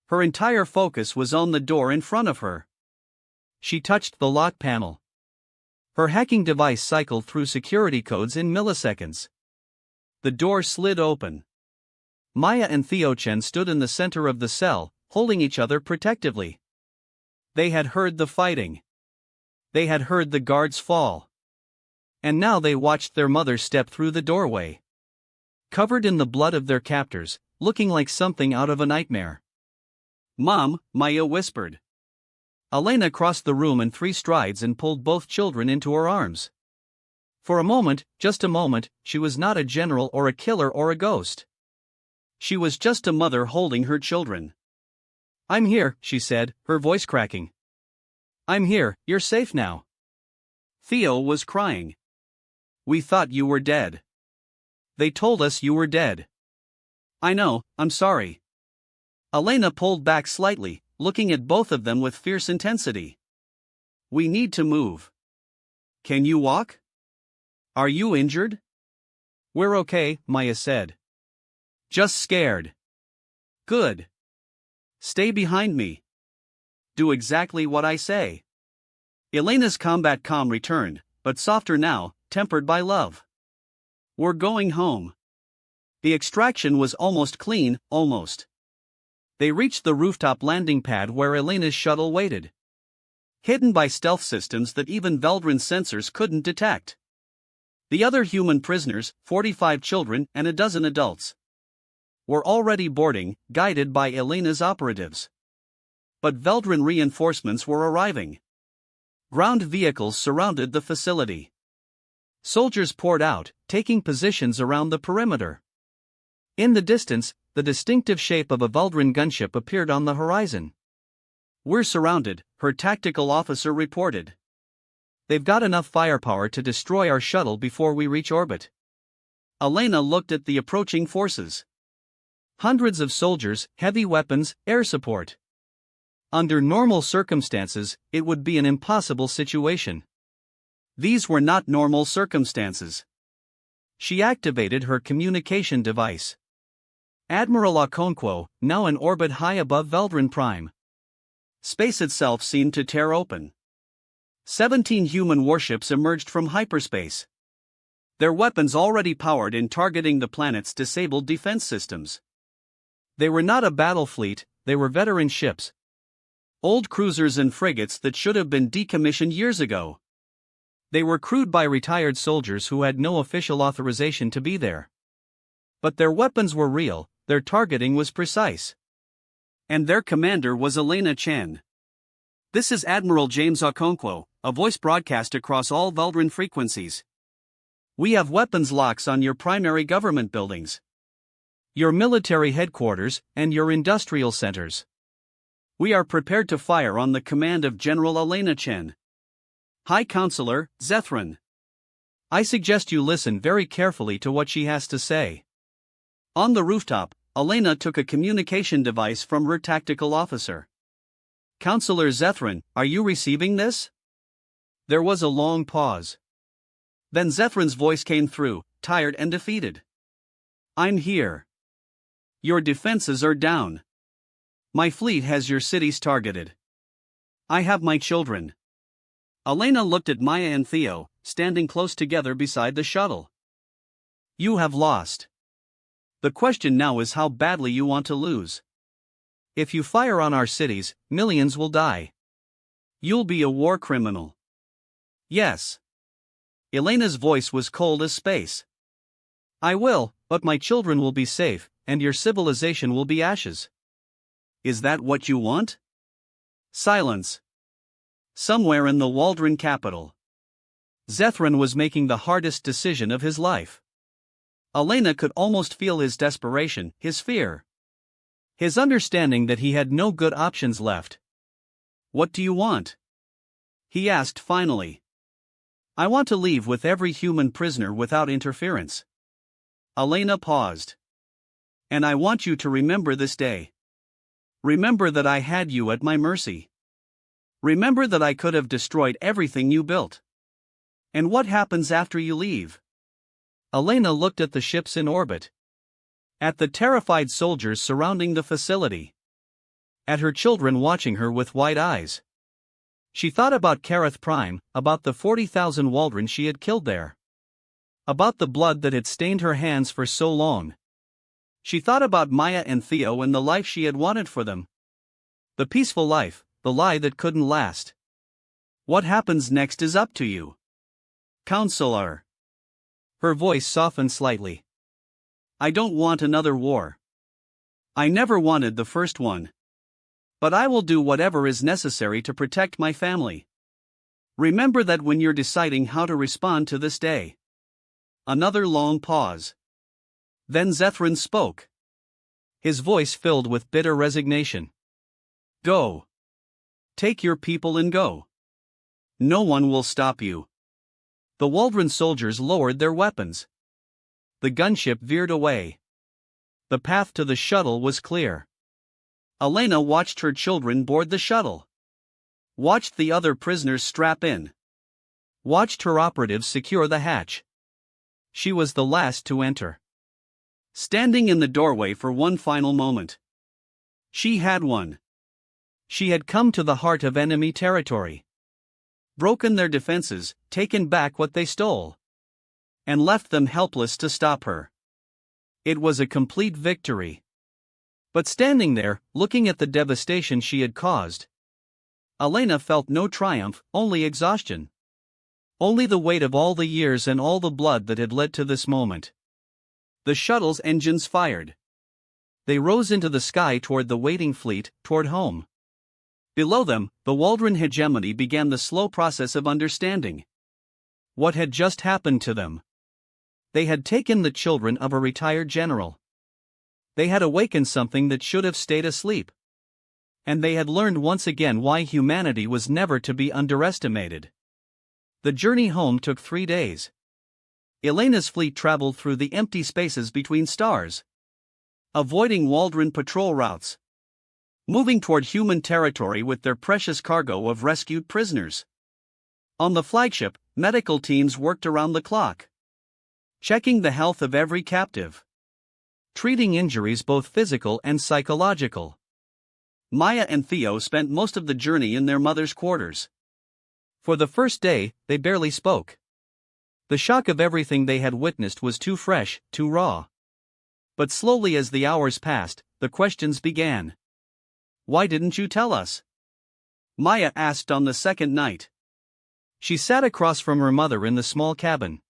Her entire focus was on the door in front of her. She touched the lock panel. Her hacking device cycled through security codes in milliseconds. The door slid open. Maya and Theochen stood in the center of the cell, holding each other protectively. They had heard the fighting. They had heard the guards fall. And now they watched their mother step through the doorway. Covered in the blood of their captors, looking like something out of a nightmare. "Mom," Maya whispered. Elena crossed the room in 3 strides and pulled both children into her arms. For a moment, just a moment, she was not a general or a killer or a ghost. She was just a mother holding her children. "I'm here," she said, her voice cracking. "I'm here, you're safe now." Theo was crying. "We thought you were dead. They told us you were dead." "I know, I'm sorry." Elena pulled back slightly, looking at both of them with fierce intensity. "We need to move. Can you walk? Are you injured?" "We're okay," Maya said. "Just scared." "Good. Stay behind me. Do exactly what I say." Elena's combat calm returned, but softer now, tempered by love. "We're going home." The extraction was almost clean, almost. They reached the rooftop landing pad where Elena's shuttle waited. Hidden by stealth systems that even Veldrin's sensors couldn't detect. The other human prisoners, 45 children and a dozen adults, were already boarding, guided by Elena's operatives. But Veldrin reinforcements were arriving. Ground vehicles surrounded the facility. Soldiers poured out, taking positions around the perimeter. In the distance, the distinctive shape of a Veldrin gunship appeared on the horizon. "We're surrounded," her tactical officer reported. "They've got enough firepower to destroy our shuttle before we reach orbit." Elena looked at the approaching forces. Hundreds of soldiers, heavy weapons, air support. Under normal circumstances, it would be an impossible situation. These were not normal circumstances. She activated her communication device. Admiral Okonkwo, now in orbit high above Veldrin Prime. Space itself seemed to tear open. 17 human warships emerged from hyperspace. Their weapons already powered in targeting the planet's disabled defense systems. They were not a battle fleet, they were veteran ships. Old cruisers and frigates that should have been decommissioned years ago. They were crewed by retired soldiers who had no official authorization to be there. But their weapons were real, their targeting was precise. And their commander was Elena Chen. "This is Admiral James Okonkwo, a voice broadcast across all Veldrin frequencies. We have weapons locks on your primary government buildings, your military headquarters, and your industrial centers. We are prepared to fire on the command of General Elena Chen. High Counselor, Zethran. I suggest you listen very carefully to what she has to say. On the rooftop, Elena took a communication device from her tactical officer. Counselor Zethran, are you receiving this? There was a long pause. Then Zethran's voice came through, tired and defeated. I'm here. Your defenses are down. My fleet has your cities targeted. I have my children. Elena looked at Maya and Theo, standing close together beside the shuttle. You have lost. The question now is how badly you want to lose. If you fire on our cities, millions will die. You'll be a war criminal. Yes. Elena's voice was cold as space. I will, but my children will be safe, and your civilization will be ashes. Is that what you want? Silence. Somewhere in the Waldron capital, Zethran was making the hardest decision of his life. Elena could almost feel his desperation, his fear. His understanding that he had no good options left. What do you want? He asked finally. I want to leave with every human prisoner without interference. Elena paused. And I want you to remember this day. Remember that I had you at my mercy. Remember that I could have destroyed everything you built. And what happens after you leave? Elena looked at the ships in orbit. At the terrified soldiers surrounding the facility. At her children watching her with wide eyes. She thought about Kareth Prime, about the 40,000 Waldron she had killed there. About the blood that had stained her hands for so long. She thought about Maya and Theo and the life she had wanted for them. The peaceful life, the lie that couldn't last. What happens next is up to you. Counselor. Her voice softened slightly. I don't want another war. I never wanted the first one. But I will do whatever is necessary to protect my family. Remember that when you're deciding how to respond to this day. Another long pause. Then Zethran spoke. His voice filled with bitter resignation. Go. Take your people and go. No one will stop you. The Waldron soldiers lowered their weapons. The gunship veered away. The path to the shuttle was clear. Elena watched her children board the shuttle. Watched the other prisoners strap in. Watched her operatives secure the hatch. She was the last to enter. Standing in the doorway for one final moment. She had won. She had come to the heart of enemy territory. Broken their defenses, taken back what they stole. And left them helpless to stop her. It was a complete victory. But standing there, looking at the devastation she had caused, Elena felt no triumph, only exhaustion. Only the weight of all the years and all the blood that had led to this moment. The shuttle's engines fired. They rose into the sky toward the waiting fleet, toward home. Below them, the Waldron hegemony began the slow process of understanding. What had just happened to them? They had taken the children of a retired general. They had awakened something that should have stayed asleep. And they had learned once again why humanity was never to be underestimated. The journey home took 3 days. Elena's fleet traveled through the empty spaces between stars. Avoiding Waldron patrol routes. Moving toward human territory with their precious cargo of rescued prisoners. On the flagship, medical teams worked around the clock. Checking the health of every captive. Treating injuries both physical and psychological. Maya and Theo spent most of the journey in their mother's quarters. For the first day, they barely spoke. The shock of everything they had witnessed was too fresh, too raw. But slowly as the hours passed, the questions began. Why didn't you tell us? Maya asked on the second night. She sat across from her mother in the small cabin.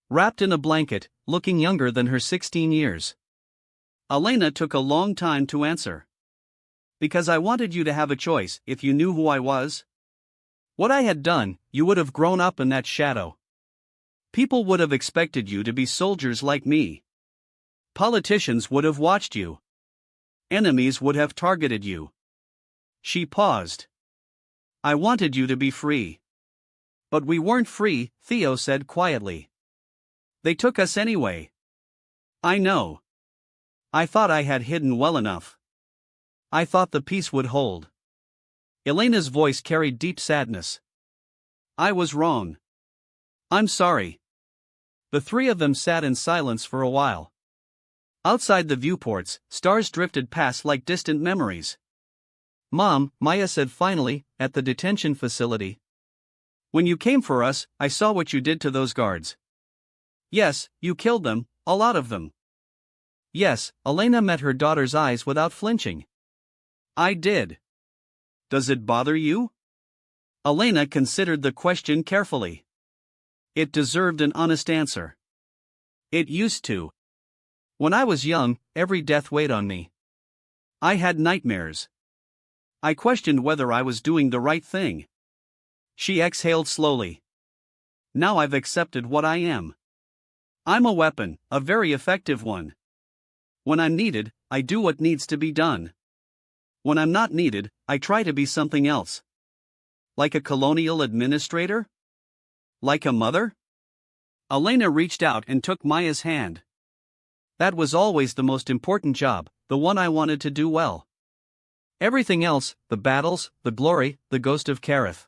Wrapped in a blanket, looking younger than her 16 years. Elena took a long time to answer. Because I wanted you to have a choice. If you knew who I was, what I had done, you would have grown up in that shadow. People would have expected you to be soldiers like me. Politicians would have watched you. Enemies would have targeted you. She paused. I wanted you to be free. But we weren't free, Theo said quietly. They took us anyway. I know. I thought I had hidden well enough. I thought the peace would hold. Elena's voice carried deep sadness. I was wrong. I'm sorry. The three of them sat in silence for a while. Outside the viewports, stars drifted past like distant memories. Mom, Maya said finally, at the detention facility. When you came for us, I saw what you did to those guards. Yes, you killed them, a lot of them. Yes, Elena met her daughter's eyes without flinching. I did. Does it bother you? Elena considered the question carefully. It deserved an honest answer. It used to. When I was young, every death weighed on me. I had nightmares. I questioned whether I was doing the right thing. She exhaled slowly. Now I've accepted what I am. I'm a weapon, a very effective one. When I'm needed, I do what needs to be done. When I'm not needed, I try to be something else. Like a colonial administrator? Like a mother? Elena reached out and took Maya's hand. That was always the most important job, the one I wanted to do well. Everything else, the battles, the glory, the ghost of Kareth.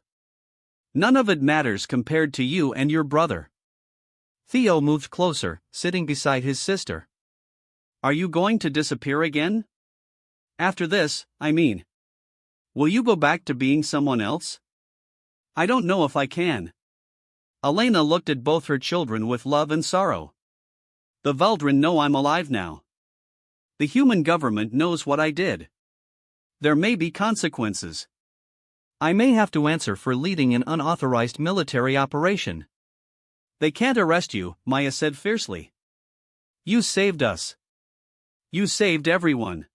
None of it matters compared to you and your brother. Theo moved closer, sitting beside his sister. Are you going to disappear again? After this, I mean. Will you go back to being someone else? I don't know if I can. Elena looked at both her children with love and sorrow. The Valdrin know I'm alive now. The human government knows what I did. There may be consequences. I may have to answer for leading an unauthorized military operation. They can't arrest you, Maya said fiercely. You saved us. You saved everyone.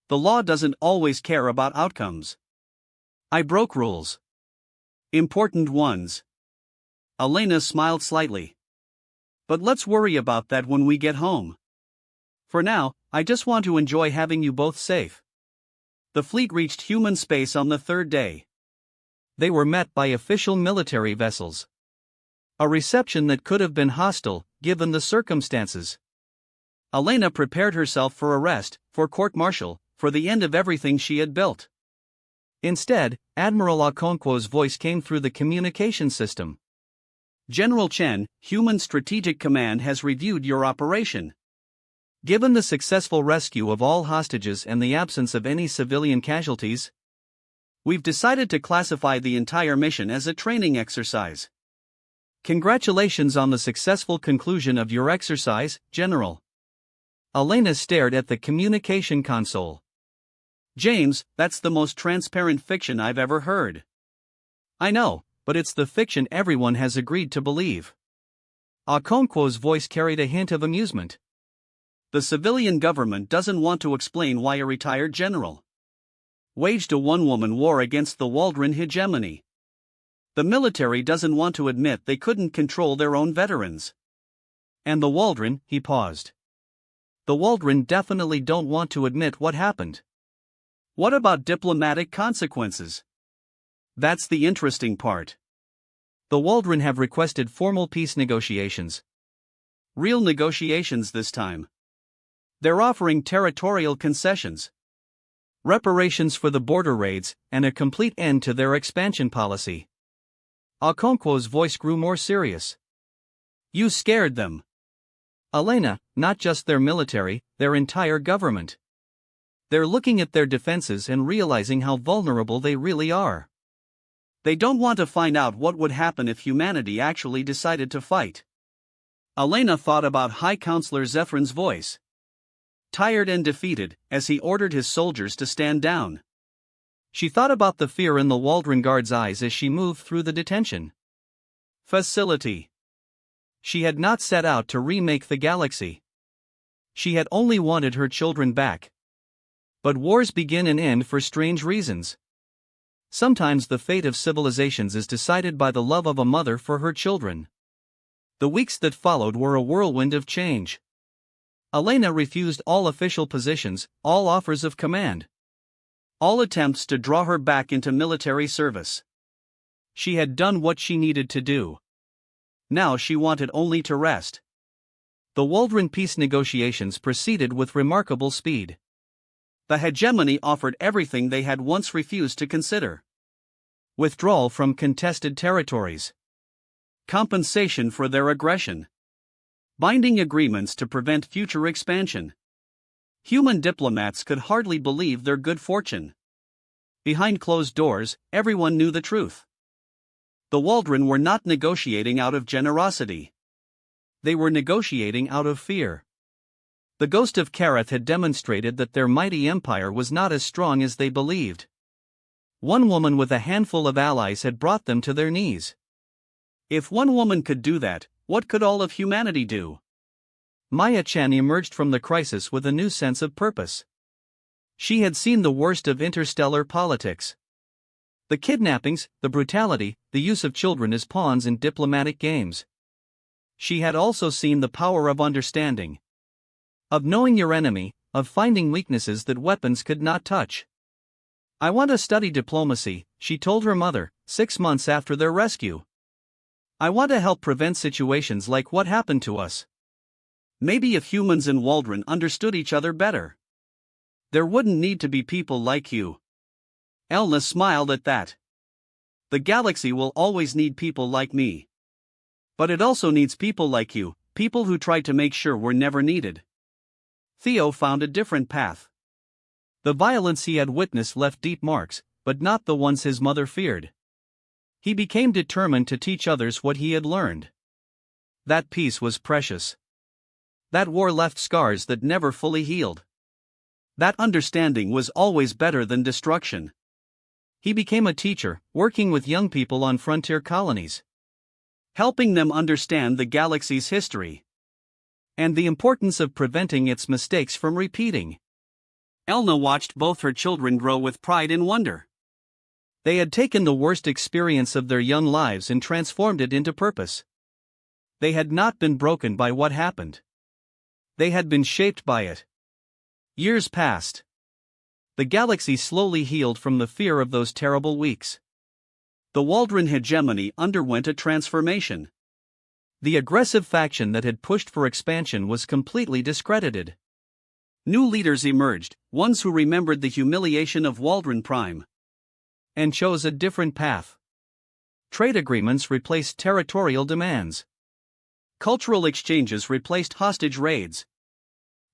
The law doesn't always care about outcomes. I broke rules. Important ones. Elena smiled slightly. But let's worry about that when we get home. For now, I just want to enjoy having you both safe. The fleet reached human space on the third day. They were met by official military vessels. A reception that could have been hostile, given the circumstances. Elena prepared herself for arrest, for court-martial, for the end of everything she had built. Instead, Admiral Okonkwo's voice came through the communication system. General Chen, Human Strategic Command has reviewed your operation. Given the successful rescue of all hostages and the absence of any civilian casualties, we've decided to classify the entire mission as a training exercise. Congratulations on the successful conclusion of your exercise, General. Elena stared at the communication console. James, that's the most transparent fiction I've ever heard. I know, but it's the fiction everyone has agreed to believe. Okonkwo's voice carried a hint of amusement. The civilian government doesn't want to explain why a retired general waged a one-woman war against the Waldron hegemony. The military doesn't want to admit they couldn't control their own veterans. And the Waldron, he paused. The Waldron definitely don't want to admit what happened. What about diplomatic consequences? That's the interesting part. The Waldron have requested formal peace negotiations. Real negotiations this time. They're offering territorial concessions, reparations for the border raids, and a complete end to their expansion policy. Okonkwo's voice grew more serious. You scared them. Elena, not just their military, their entire government. They're looking at their defenses and realizing how vulnerable they really are. They don't want to find out what would happen if humanity actually decided to fight. Elena thought about High Counselor Zephrin's voice. Tired and defeated, as he ordered his soldiers to stand down. She thought about the fear in the Waldron guard's eyes as she moved through the detention facility. She had not set out to remake the galaxy. She had only wanted her children back. But wars begin and end for strange reasons. Sometimes the fate of civilizations is decided by the love of a mother for her children. The weeks that followed were a whirlwind of change. Elena refused all official positions, all offers of command, all attempts to draw her back into military service. She had done what she needed to do. Now she wanted only to rest. The Waldron peace negotiations proceeded with remarkable speed. The hegemony offered everything they had once refused to consider: withdrawal from contested territories, compensation for their aggression, binding agreements to prevent future expansion. Human diplomats could hardly believe their good fortune. Behind closed doors, everyone knew the truth. The Waldron were not negotiating out of generosity. They were negotiating out of fear. The ghost of Karath had demonstrated that their mighty empire was not as strong as they believed. One woman with a handful of allies had brought them to their knees. If one woman could do that, what could all of humanity do? Maya Chan emerged from the crisis with a new sense of purpose. She had seen the worst of interstellar politics. The kidnappings, the brutality, the use of children as pawns in diplomatic games. She had also seen the power of understanding, of knowing your enemy, of finding weaknesses that weapons could not touch. "I want to study diplomacy," she told her mother, 6 months after their rescue. "I want to help prevent situations like what happened to us. Maybe if humans in Waldron understood each other better, there wouldn't need to be people like you." Elna smiled at that. "The galaxy will always need people like me. But it also needs people like you, people who try to make sure we're never needed." Theo found a different path. The violence he had witnessed left deep marks, but not the ones his mother feared. He became determined to teach others what he had learned. That peace was precious. That war left scars that never fully healed. That understanding was always better than destruction. He became a teacher, working with young people on frontier colonies, helping them understand the galaxy's history and the importance of preventing its mistakes from repeating. Elna watched both her children grow with pride and wonder. They had taken the worst experience of their young lives and transformed it into purpose. They had not been broken by what happened. They had been shaped by it. Years passed. The galaxy slowly healed from the fear of those terrible weeks. The Waldron hegemony underwent a transformation. The aggressive faction that had pushed for expansion was completely discredited. New leaders emerged, ones who remembered the humiliation of Waldron Prime and chose a different path. Trade agreements replaced territorial demands. Cultural exchanges replaced hostage raids.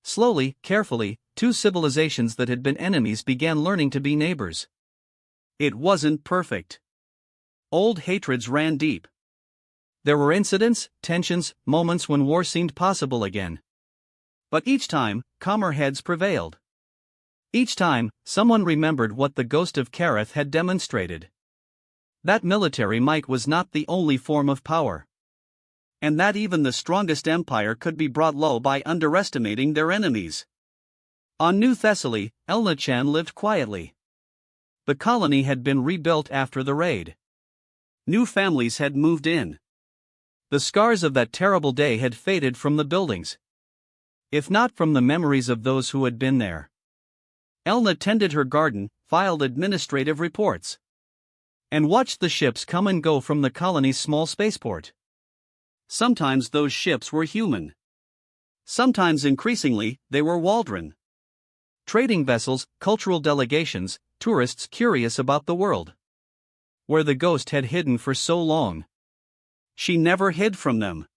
Slowly, carefully, two civilizations that had been enemies began learning to be neighbors. It wasn't perfect. Old hatreds ran deep. There were incidents, tensions, moments when war seemed possible again. But each time, calmer heads prevailed. Each time, someone remembered what the ghost of Karath had demonstrated: that military might was not the only form of power, and that even the strongest empire could be brought low by underestimating their enemies. On New Thessaly, Elna Chan lived quietly. The colony had been rebuilt after the raid. New families had moved in. The scars of that terrible day had faded from the buildings, if not from the memories of those who had been there. Elna tended her garden, filed administrative reports, and watched the ships come and go from the colony's small spaceport. Sometimes those ships were human. Sometimes, increasingly, they were Waldron. Trading vessels, cultural delegations, tourists curious about the world, where the ghost had hidden for so long. She never hid from them.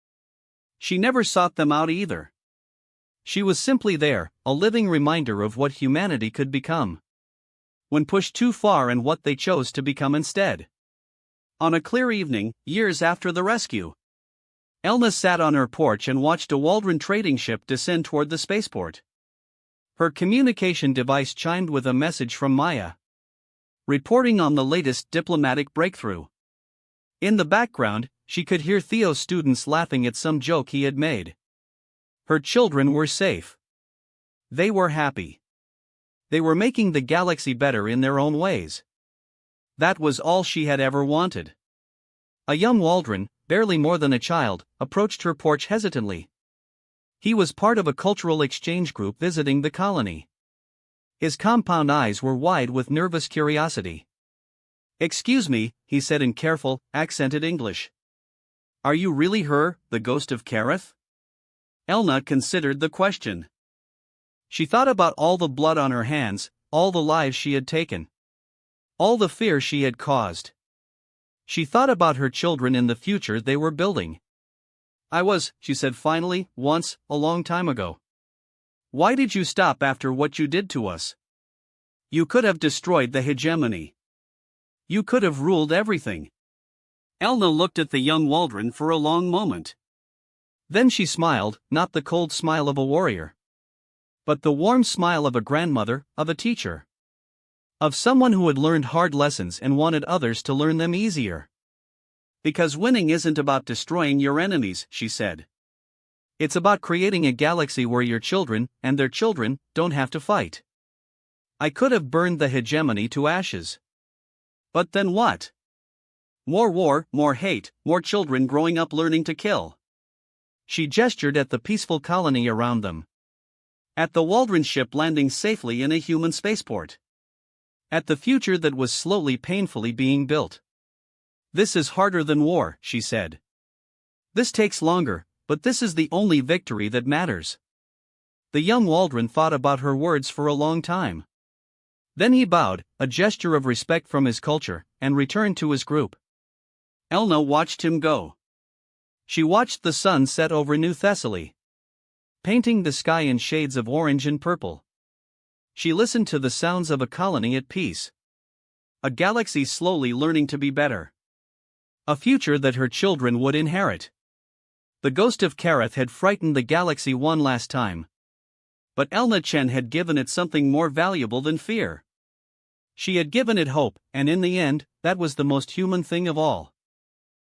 She never sought them out either. She was simply there, a living reminder of what humanity could become when pushed too far and what they chose to become instead. On a clear evening, years after the rescue, Elna sat on her porch and watched a Waldron trading ship descend toward the spaceport. Her communication device chimed with a message from Maya, reporting on the latest diplomatic breakthrough. In the background, she could hear Theo's students laughing at some joke he had made. Her children were safe. They were happy. They were making the galaxy better in their own ways. That was all she had ever wanted. A young Waldron, barely more than a child, approached her porch hesitantly. He was part of a cultural exchange group visiting the colony. His compound eyes were wide with nervous curiosity. "Excuse me," he said in careful, accented English. "Are you really her, the ghost of Kareth?" Elna considered the question. She thought about all the blood on her hands, all the lives she had taken, all the fear she had caused. She thought about her children in the future they were building. "I was," she said finally, "once, a long time ago. Why did you stop after what you did to us? You could have destroyed the hegemony. You could have ruled everything." Elna looked at the young Waldron for a long moment. Then she smiled, not the cold smile of a warrior, but the warm smile of a grandmother, of a teacher. Of someone who had learned hard lessons and wanted others to learn them easier. "Because winning isn't about destroying your enemies," she said. "It's about creating a galaxy where your children, and their children, don't have to fight. I could have burned the hegemony to ashes. But then what? More war, more hate, more children growing up learning to kill." She gestured at the peaceful colony around them. At the Waldron ship landing safely in a human spaceport. At the future that was slowly, painfully being built. "This is harder than war," she said. "This takes longer, but this is the only victory that matters." The young Waldron thought about her words for a long time. Then he bowed, a gesture of respect from his culture, and returned to his group. Elna watched him go. She watched the sun set over New Thessaly, painting the sky in shades of orange and purple. She listened to the sounds of a colony at peace. A galaxy slowly learning to be better. A future that her children would inherit. The ghost of Kareth had frightened the galaxy one last time. But Elna Chen had given it something more valuable than fear. She had given it hope, and in the end, that was the most human thing of all.